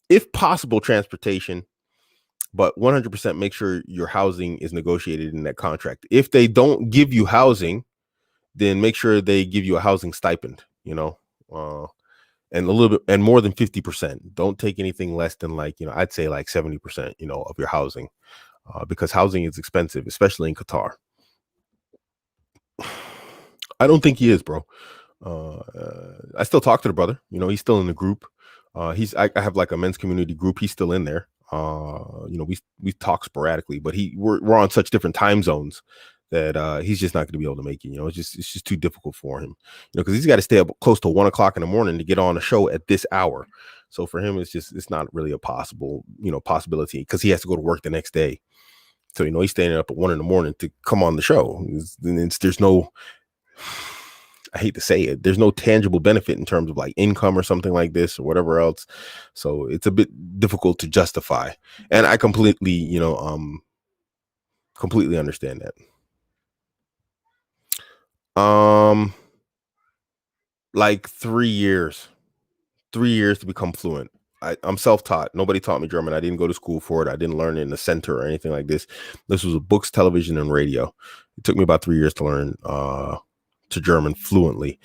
if possible transportation, but 100% make sure your housing is negotiated in that contract. If they don't give you housing, then make sure they give you a housing stipend, you know, and a little bit and more than 50%. Don't take anything less than, like, you know, I'd say like 70%, you know, of your housing, because housing is expensive, especially in Qatar. I don't think he is, bro. I still talk to the brother. You know, he's still in the group. I have like a men's community group. He's still in there. You know, we talk sporadically, but we're on such different time zones that he's just not going to be able to make it. You know, it's just too difficult for him. You know, because he's got to stay up close to 1 o'clock in the morning to get on a show at this hour. So for him, it's not really a possibility because he has to go to work the next day. So, you know, he's staying up at 1 in the morning to come on the show. There's no, I hate to say it, there's no tangible benefit in terms of like income or something like this or whatever else. So it's a bit difficult to justify. And I completely, completely understand that. Like 3 years, 3 years to become fluent. I'm self-taught. Nobody taught me German. I didn't go to school for it. I didn't learn it in a center or anything like this. This was books, television, and radio. It took me about 3 years to learn to German fluently.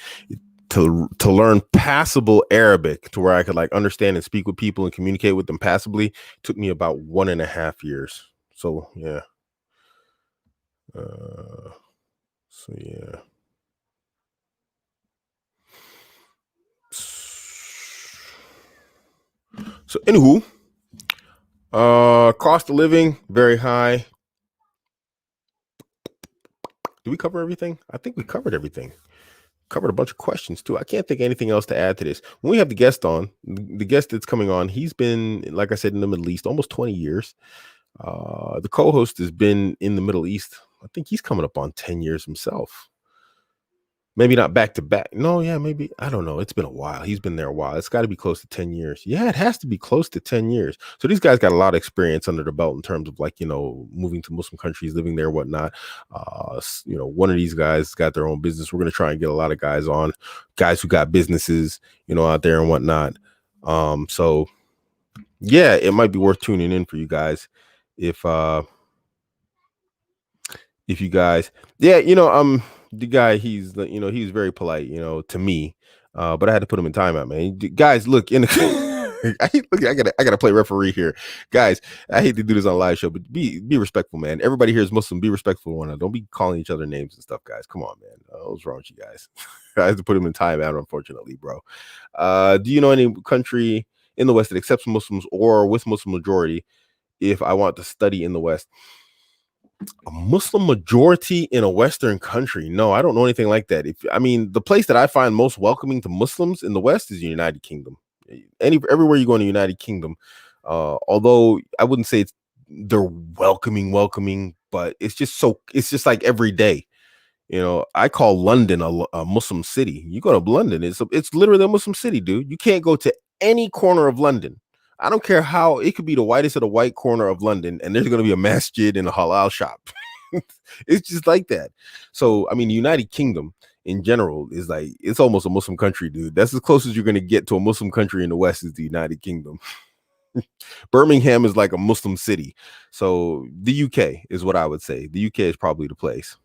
To learn passable Arabic to where I could like understand and speak with people and communicate with them passably took me about 1.5 years. So yeah. So yeah. So anywho, cost of living very high. Did we cover everything? I think we covered everything. Covered a bunch of questions too. I can't think of anything else to add to this. When we have the guest on, the guest that's coming on, he's been, like I said, in the Middle East almost 20 years. The co-host has been in the Middle East. I think he's coming up on 10 years himself. Maybe not back to back. No, yeah, maybe. I don't know. It's been a while. He's been there a while. It's got to be close to 10 years. Yeah, it has to be close to 10 years. So these guys got a lot of experience under the belt in terms of like, you know, moving to Muslim countries, living there, whatnot. You know, one of these guys got their own business. We're going to try and get a lot of guys on, guys who got businesses, you know, out there and whatnot. So yeah, it might be worth tuning in for you guys if you guys, yeah, you know, the guy, he's, you know, he's very polite, you know, to me, but I had to put him in timeout, man. Guys, look in the, I gotta play referee here, guys. I hate to do this on a live show, but be respectful, man. Everybody here is Muslim. Be respectful to one another. Don't be calling each other names and stuff, guys. Come on, man. What's wrong with you guys? I had to put him in timeout, unfortunately, bro. Do you know any country in the West that accepts Muslims or with Muslim majority if I want to study in the West? A Muslim majority in a Western country? No, I don't know anything like that. The place that I find most welcoming to Muslims in the West is the United Kingdom. Everywhere you go in the United Kingdom, although I wouldn't say they're welcoming, but it's just like every day. You know, I call London a Muslim city. You go to London, it's literally a Muslim city, dude. You can't go to any corner of London. I don't care how it could be the whitest of the white corner of London, and there's going to be a masjid and a halal shop. It's just like that. So, I mean, the United Kingdom in general is like, it's almost a Muslim country, dude. That's as close as you're going to get to a Muslim country in the West is the United Kingdom. Birmingham is like a Muslim city. So the UK is what I would say. The UK is probably the place.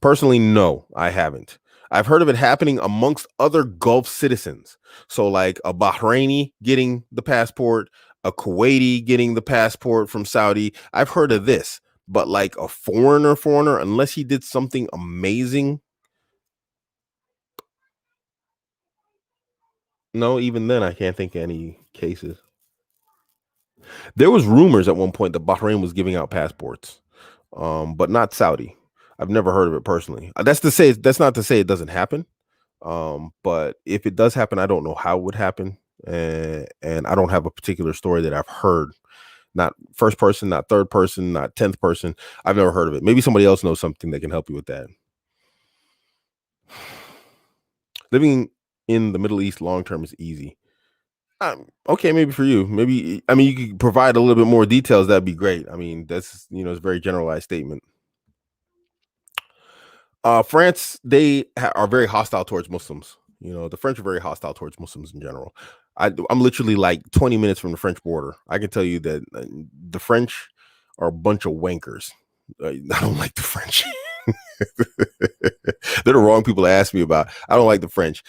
Personally, no, I haven't. I've heard of it happening amongst other Gulf citizens. So, like a Bahraini getting the passport, a Kuwaiti getting the passport from Saudi. I've heard of this, but like a foreigner, unless he did something amazing. No, even then, I can't think of any cases. There was rumors at one point that Bahrain was giving out passports, but not Saudi. I've never heard of it personally. That's not to say it doesn't happen. But if it does happen, I don't know how it would happen, and I don't have a particular story that I've heard. Not first person, not third person, not 10th person. I've never heard of it. Maybe somebody else knows something that can help you with that. Living in the Middle East long term is easy. Okay, maybe for you. Maybe I mean you could provide a little bit more details. That'd be great. I mean that's it's a very generalized statement. France, are very hostile towards Muslims. The French are very hostile towards Muslims in general. I'm literally like 20 minutes from the French border. I can tell you that the French are a bunch of wankers. I don't like the French. They're the wrong people to ask me about. I don't like the French.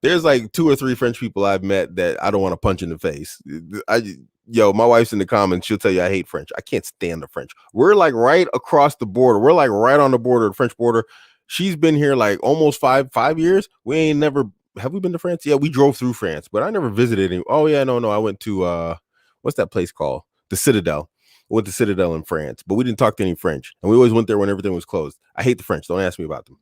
There's like 2 or 3 French people I've met that I don't want to punch in the face. My wife's in the comments. She'll tell you I hate French. I can't stand the French. We're like right across the border. We're like right on the border, the French border. She's been here like almost five years. We ain't never have we been to France? Yeah, we drove through France, but I never visited any. Oh yeah, no. I went to what's that place called? The Citadel. Went to Citadel in France, but we didn't talk to any French, and we always went there when everything was closed. I hate the French. Don't ask me about them.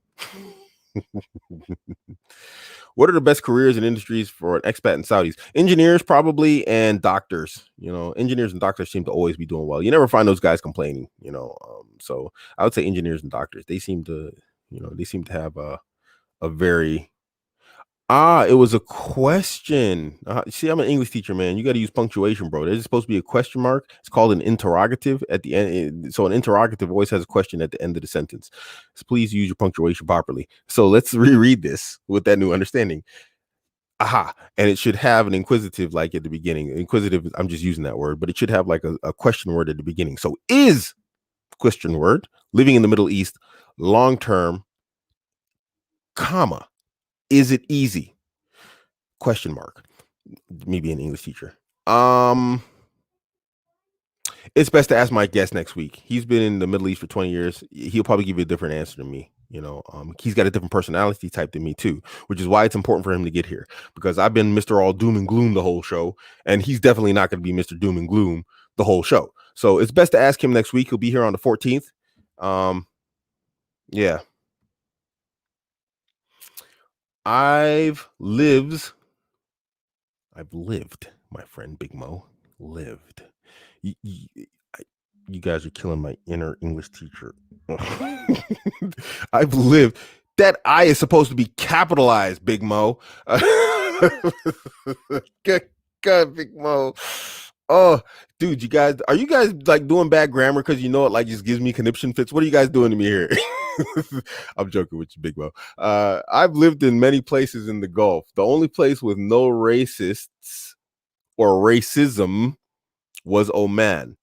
What are the best careers and industries for an expat in Saudis? Engineers, probably, and doctors. Engineers and doctors seem to always be doing well. You never find those guys complaining. So I would say engineers and doctors. They seem to, have a very it was a question. See, I'm an English teacher, man. You got to use punctuation, bro. There's supposed to be a question mark. It's called an interrogative at the end. So an interrogative always has a question at the end of the sentence. So please use your punctuation properly. So let's reread this with that new understanding. Aha. And it should have an inquisitive like at the beginning. Inquisitive, I'm just using that word, but it should have like a question word at the beginning. So is question word living in the Middle East long term, comma, is it easy? Question mark. Me being an English teacher. It's best to ask my guest next week. He's been in the Middle East for 20 years. He'll probably give you a different answer than me. He's got a different personality type than me too, which is why it's important for him to get here, because I've been Mr. All Doom and Gloom the whole show, and he's definitely not going to be Mr. Doom and Gloom the whole show. So it's best to ask him next week. He'll be here on the 14th. Yeah. I've lived, my friend Big Mo, lived. You guys are killing my inner English teacher. I've lived. That I is supposed to be capitalized, Big Mo. God, Big Mo. Oh, dude, are you guys like doing bad grammar because it like just gives me conniption fits? What are you guys doing to me here? I'm joking with you, Big Mo. I've lived in many places in the Gulf. The only place with no racists or racism was Oman.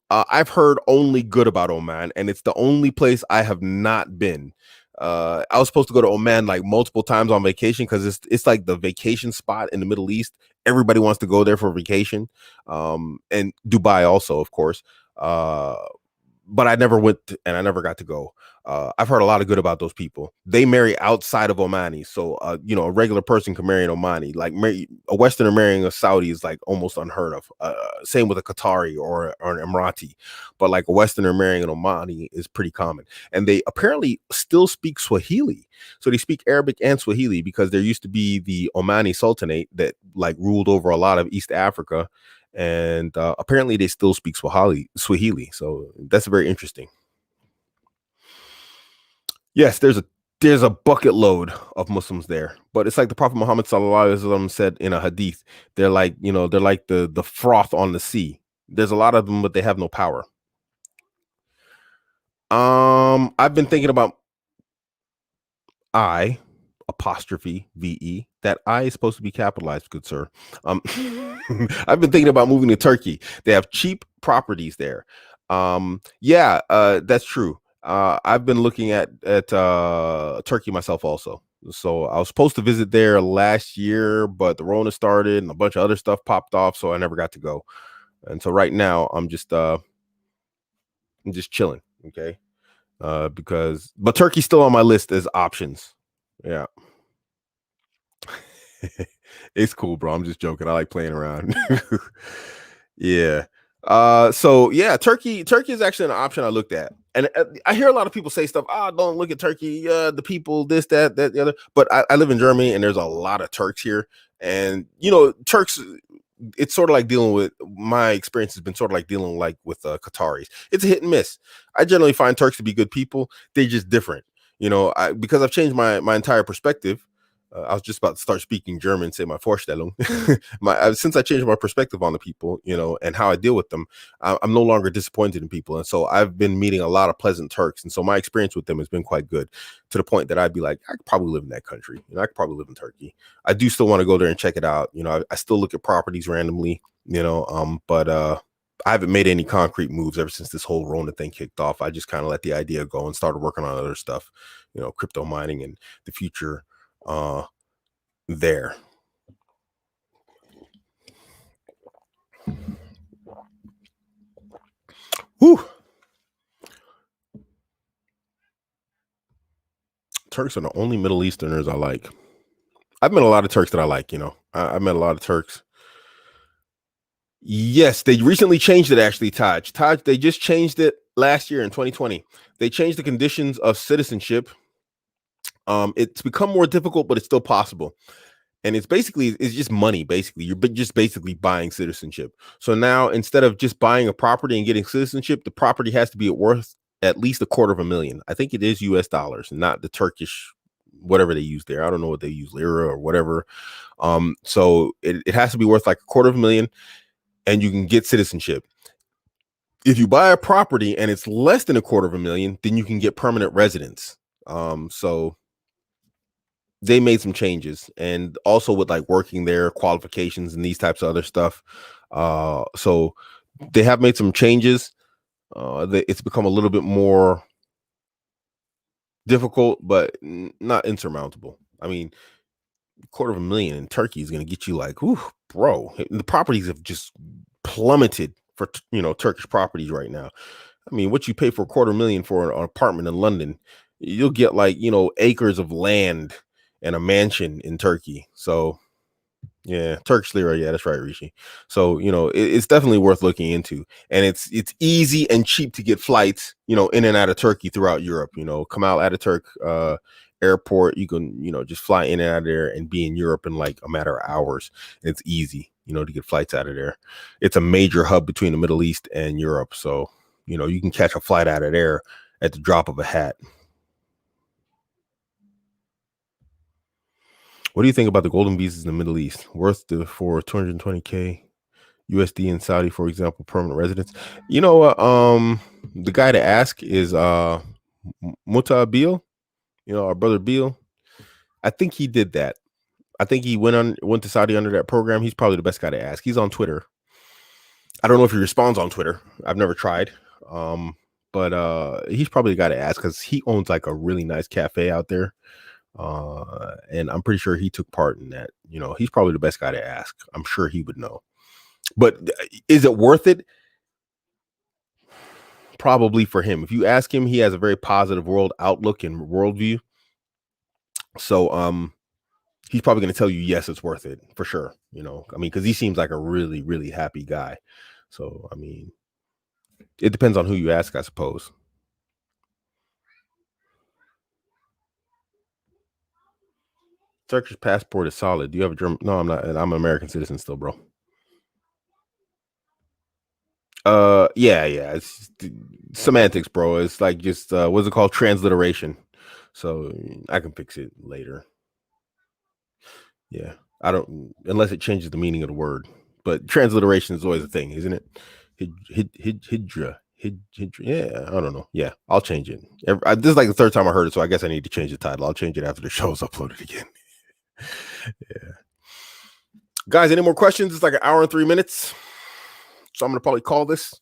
I've heard only good about Oman, and it's the only place I have not been. I was supposed to go to Oman like multiple times on vacation because it's like the vacation spot in the Middle East. Everybody wants to go there for vacation, and Dubai also, of course. But I never went and I never got to go. I've heard a lot of good about those people. They marry outside of Omani. So, a regular person can marry an Omani. Like a Westerner marrying a Saudi is like almost unheard of. Same with a Qatari or an Emirati. But like a Westerner marrying an Omani is pretty common. And they apparently still speak Swahili. So they speak Arabic and Swahili because there used to be the Omani Sultanate that like ruled over a lot of East Africa. And apparently they still speak Swahili. So that's very interesting. Yes, there's a bucket load of Muslims there, but it's like the Prophet Muhammad sallallahu alaihi wasallam said in a hadith. They're like they're like the froth on the sea. There's a lot of them, but they have no power. I've been thinking about I apostrophe VE. That I is supposed to be capitalized, good sir. I've been thinking about moving to Turkey. They have cheap properties there. Yeah, that's true. I've been looking at Turkey myself also. So I was supposed to visit there last year, but the Rona started and a bunch of other stuff popped off, so I never got to go. And so right now I'm just chilling. Okay. But Turkey's still on my list as options. Yeah. It's cool, bro. I'm just joking. I like playing around. Yeah. So yeah, Turkey is actually an option I looked at. And I hear a lot of people say stuff, don't look at Turkey, the people, this, that, the other. But I live in Germany and there's a lot of Turks here. And Turks, it's sort of like dealing with, my experience has been sort of like dealing like with Qataris. It's a hit and miss. I generally find Turks to be good people. They're just different. Because I've changed my entire perspective. I was just about to start speaking German, say my Vorstellung. Since I changed my perspective on the people, and how I deal with them, I'm no longer disappointed in people. And so I've been meeting a lot of pleasant Turks. And so my experience with them has been quite good, to the point that I'd be like, I could probably live in that country. I could probably live in Turkey. I do still want to go there and check it out. I still look at properties randomly, but I haven't made any concrete moves ever since this whole Rona thing kicked off. I just kind of let the idea go and started working on other stuff, crypto mining and the future there. Whew. Turks are the only Middle Easterners I like. I've met a lot of Turks that I like, I met a lot of Turks. Yes, they recently changed it, actually, Taj, they just changed it last year in 2020. They changed the conditions of citizenship. It's become more difficult, but it's still possible. And it's just money. Basically, you're just basically buying citizenship. So now, instead of just buying a property and getting citizenship, the property has to be worth at least $250,000. I think it is US dollars, not the Turkish, whatever they use there. I don't know what they use, lira or whatever. So it has to be worth like $250,000, and you can get citizenship. If you buy a property and it's less than $250,000, then you can get permanent residence. So they made some changes, and also with like working there, qualifications and these types of other stuff. So they have made some changes. It's become a little bit more difficult, but not insurmountable. I mean, $250,000 in Turkey is going to get you like, ooh, bro. The properties have just plummeted for Turkish properties right now. I mean, what you pay for $250,000 for an apartment in London, you'll get like acres of land and a mansion in Turkey. So yeah, Turkish lira. Yeah, that's right, Rishi. So it's definitely worth looking into, and it's easy and cheap to get flights, in and out of Turkey throughout Europe. Kemal Ataturk airport, you can just fly in and out of there and be in Europe in like a matter of hours. It's easy, to get flights out of there. It's a major hub between the Middle East and Europe, so you can catch a flight out of there at the drop of a hat. What do you think about the golden visas in the Middle East? Worth for 220K USD in Saudi, for example, permanent residence? The guy to ask is Muta Beal, our brother Beal. I think he did that. I think he went to Saudi under that program. He's probably the best guy to ask. He's on Twitter. I don't know if he responds on Twitter. I've never tried. But he's probably the guy to ask, because he owns like a really nice cafe out there. And I'm pretty sure he took part in that. He's probably the best guy to ask. I'm sure he would know. But is it worth it? Probably for him. If you ask him, he has a very positive world outlook and worldview. So he's probably going to tell you, yes, it's worth it for sure. Because he seems like a really, really happy guy. So, it depends on who you ask, I suppose. Turkish passport is solid. Do you have a German? No, I'm not. I'm an American citizen still, bro. Yeah. It's semantics, bro. It's like just what's it called? Transliteration. So I can fix it later. Yeah, I don't, unless it changes the meaning of the word. But transliteration is always a thing, isn't it? Hijdra. Yeah, I don't know. Yeah, I'll change it. This is like the third time I heard it, so I guess I need to change the title. I'll change it after the show's uploaded again. Yeah. Guys, any more questions? It's like an hour and 3 minutes. So I'm going to probably call this.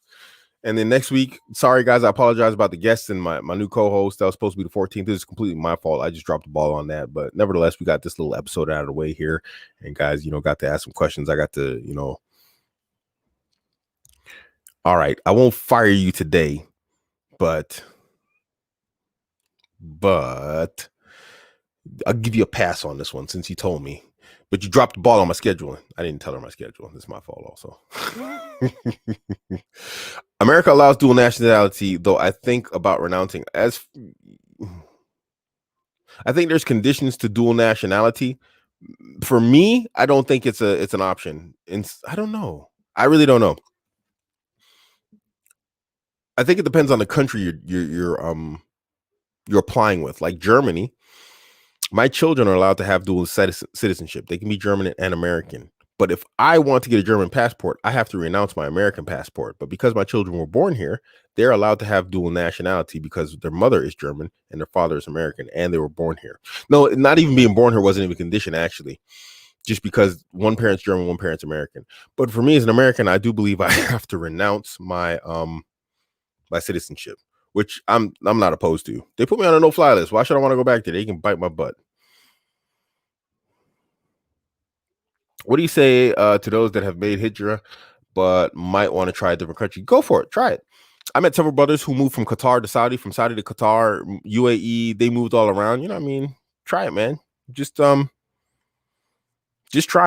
And then next week, sorry, guys, I apologize about the guests and my new co-host. That was supposed to be the 14th. This is completely my fault. I just dropped the ball on that. But nevertheless, we got this little episode out of the way here. And guys, got to ask some questions. I got to, all right, I won't fire you today, but I'll give you a pass on this one since you told me. But you dropped the ball on my scheduling. I didn't tell her my schedule. It's my fault also. America allows dual nationality, though I think about renouncing. I think there's conditions to dual nationality. For me, I don't think it's an option. And I don't know. I really don't know. I think it depends on the country you're applying with. Like Germany, my children are allowed to have dual citizenship. They can be German and American. But if I want to get a German passport, I have to renounce my American passport. But because my children were born here, they're allowed to have dual nationality because their mother is German and their father is American, and they were born here. No, not even being born here wasn't even a condition, actually, just because one parent's German, one parent's American. But for me as an American, I do believe I have to renounce my my citizenship, which I'm not opposed to. They put me on a no-fly list. Why should I want to go back there? They can bite my butt. What do you say to those that have made Hijdra but might want to try a different country? Go for it. Try it. I met several brothers who moved from Qatar to Saudi, from Saudi to Qatar, UAE. They moved all around. You know what I mean? Try it, man. Just try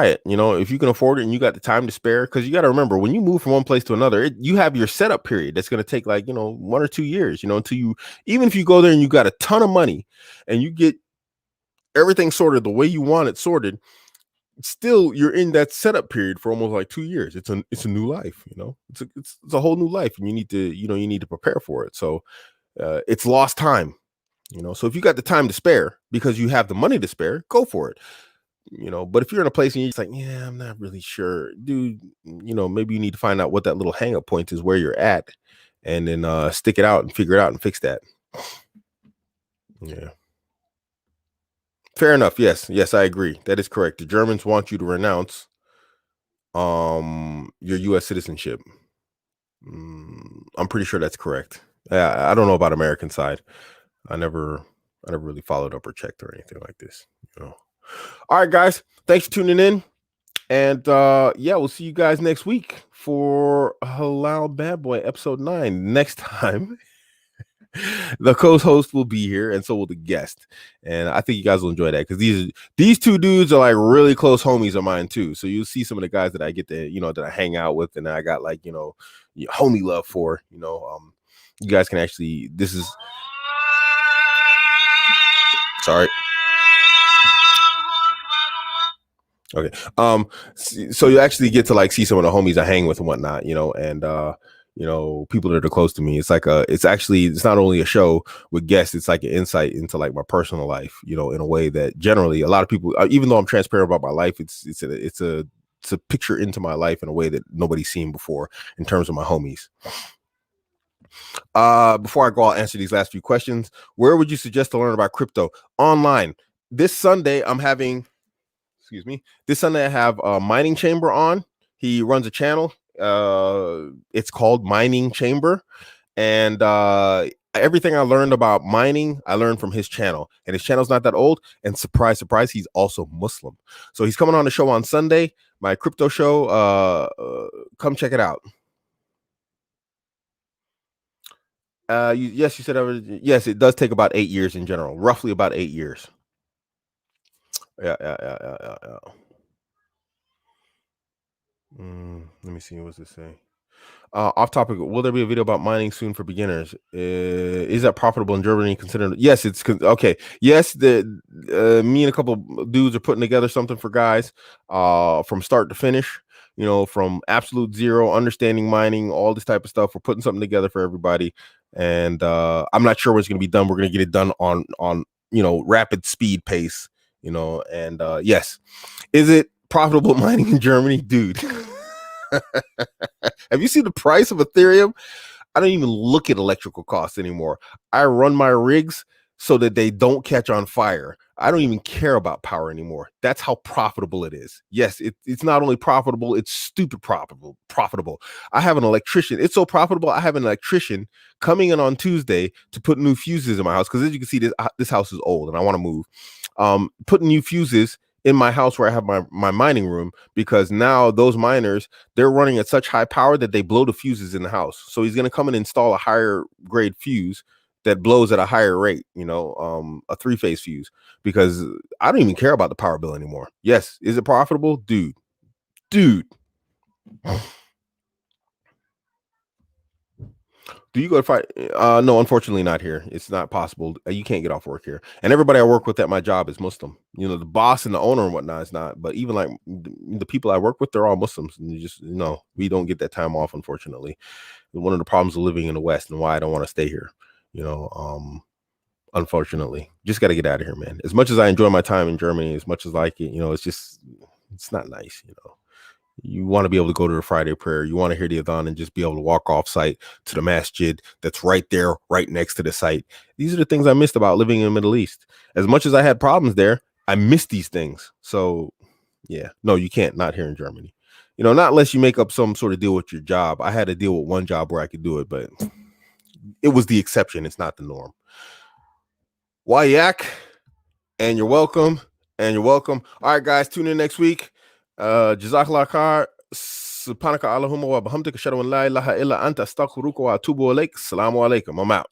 it. You know, if you can afford it and you got the time to spare, because you got to remember, when you move from one place to another, you have your setup period that's going to take like, 1 or 2 years, until you, even if you go there and you got a ton of money and you get everything sorted the way you want it sorted, still you're in that setup period for almost like 2 years. It's a new life, it's a whole new life, and you need to prepare for it. So it's lost time, so if you got the time to spare because you have the money to spare, go for it. But if you're in a place and you're just like, yeah, I'm not really sure, dude, maybe you need to find out what that little hang up point is where you're at, and then stick it out and figure it out and fix that. Yeah. Fair enough. Yes, I agree. That is correct. The Germans want you to renounce your U.S. citizenship. I'm pretty sure that's correct. I don't know about American side. I never really followed up or checked or anything like this. All right, guys. Thanks for tuning in. And yeah, we'll see you guys next week for Halal Bad Boy episode 9. Next time. The co-host will be here, and so will the guest, and I think you guys will enjoy that because these two dudes are like really close homies of mine too. So you'll see some of the guys that I get to that I hang out with, and I got like homie love for. You guys can actually. This is sorry. Okay. So you actually get to like see some of the homies I hang with and whatnot, and people that are close to me. It's like it's not only a show with guests, it's like an insight into like my personal life, in a way that generally a lot of people, even though I'm transparent about my life, it's a picture into my life in a way that nobody's seen before in terms of my homies. Before I go, I'll answer these last few questions. Where would you suggest to learn about crypto? Online. This Sunday, This Sunday I have Mining Chamber on. He runs a channel. It's called Mining Chamber, and everything I learned about mining, I learned from his channel, and his channel's not that old, and surprise, he's also Muslim. So he's coming on the show on Sunday, my crypto show. Come check it out. Yes, you said yes, it does take about 8 years in general, roughly about 8 years. Yeah. Let me see. What's it say? Off topic. Will there be a video about mining soon for beginners? Is that profitable in Germany? Considered? Yes, it's okay. Yes, me and a couple dudes are putting together something for guys, from start to finish. From absolute zero, understanding mining, all this type of stuff. We're putting something together for everybody, and I'm not sure when it's going to be done. We're going to get it done on rapid speed pace. And yes, is it profitable mining in Germany, dude? Have you seen the price of Ethereum? I don't even look at electrical costs anymore. I run my rigs so that they don't catch on fire. I don't even care about power anymore. That's how profitable it is. Yes, it's not only profitable, it's stupid profitable. I have an electrician. It's so profitable. I have an electrician coming in on Tuesday to put new fuses in my house, because as you can see, this house is old and I want to move. Putting new fuses in my house where I have my mining room, because now those miners, they're running at such high power that they blow the fuses in the house. So he's going to come and install a higher grade fuse that blows at a higher rate, a 3-phase fuse, because I don't even care about the power bill anymore. Yes. Is it profitable? Dude. Do you go to fight? No, unfortunately not here. It's not possible. You can't get off work here. And everybody I work with at my job is Muslim. The boss and the owner and whatnot is not. But even like the people I work with, they're all Muslims. And we don't get that time off, unfortunately. One of the problems of living in the West and why I don't want to stay here. Unfortunately, just got to get out of here, man. As much as I enjoy my time in Germany, as much as I like it, it's not nice. You want to be able to go to the Friday prayer. You want to hear the adhan and just be able to walk off site to the masjid that's right there, right next to the site. These are the things I missed about living in the Middle East. As much as I had problems there, I missed these things. So yeah, no, you can't, not here in Germany. Not unless you make up some sort of deal with your job. I had to deal with one job where I could do it, but it was the exception. It's not the norm. Wayak, and you're welcome. All right, guys, tune in next week. Jazakallah khair. Subhanaka Allahumma wa bihamdika ashhadu an la ilaha illa anta astaghfiruka wa atubu ilaik. Assalamu alaikum. I'm out.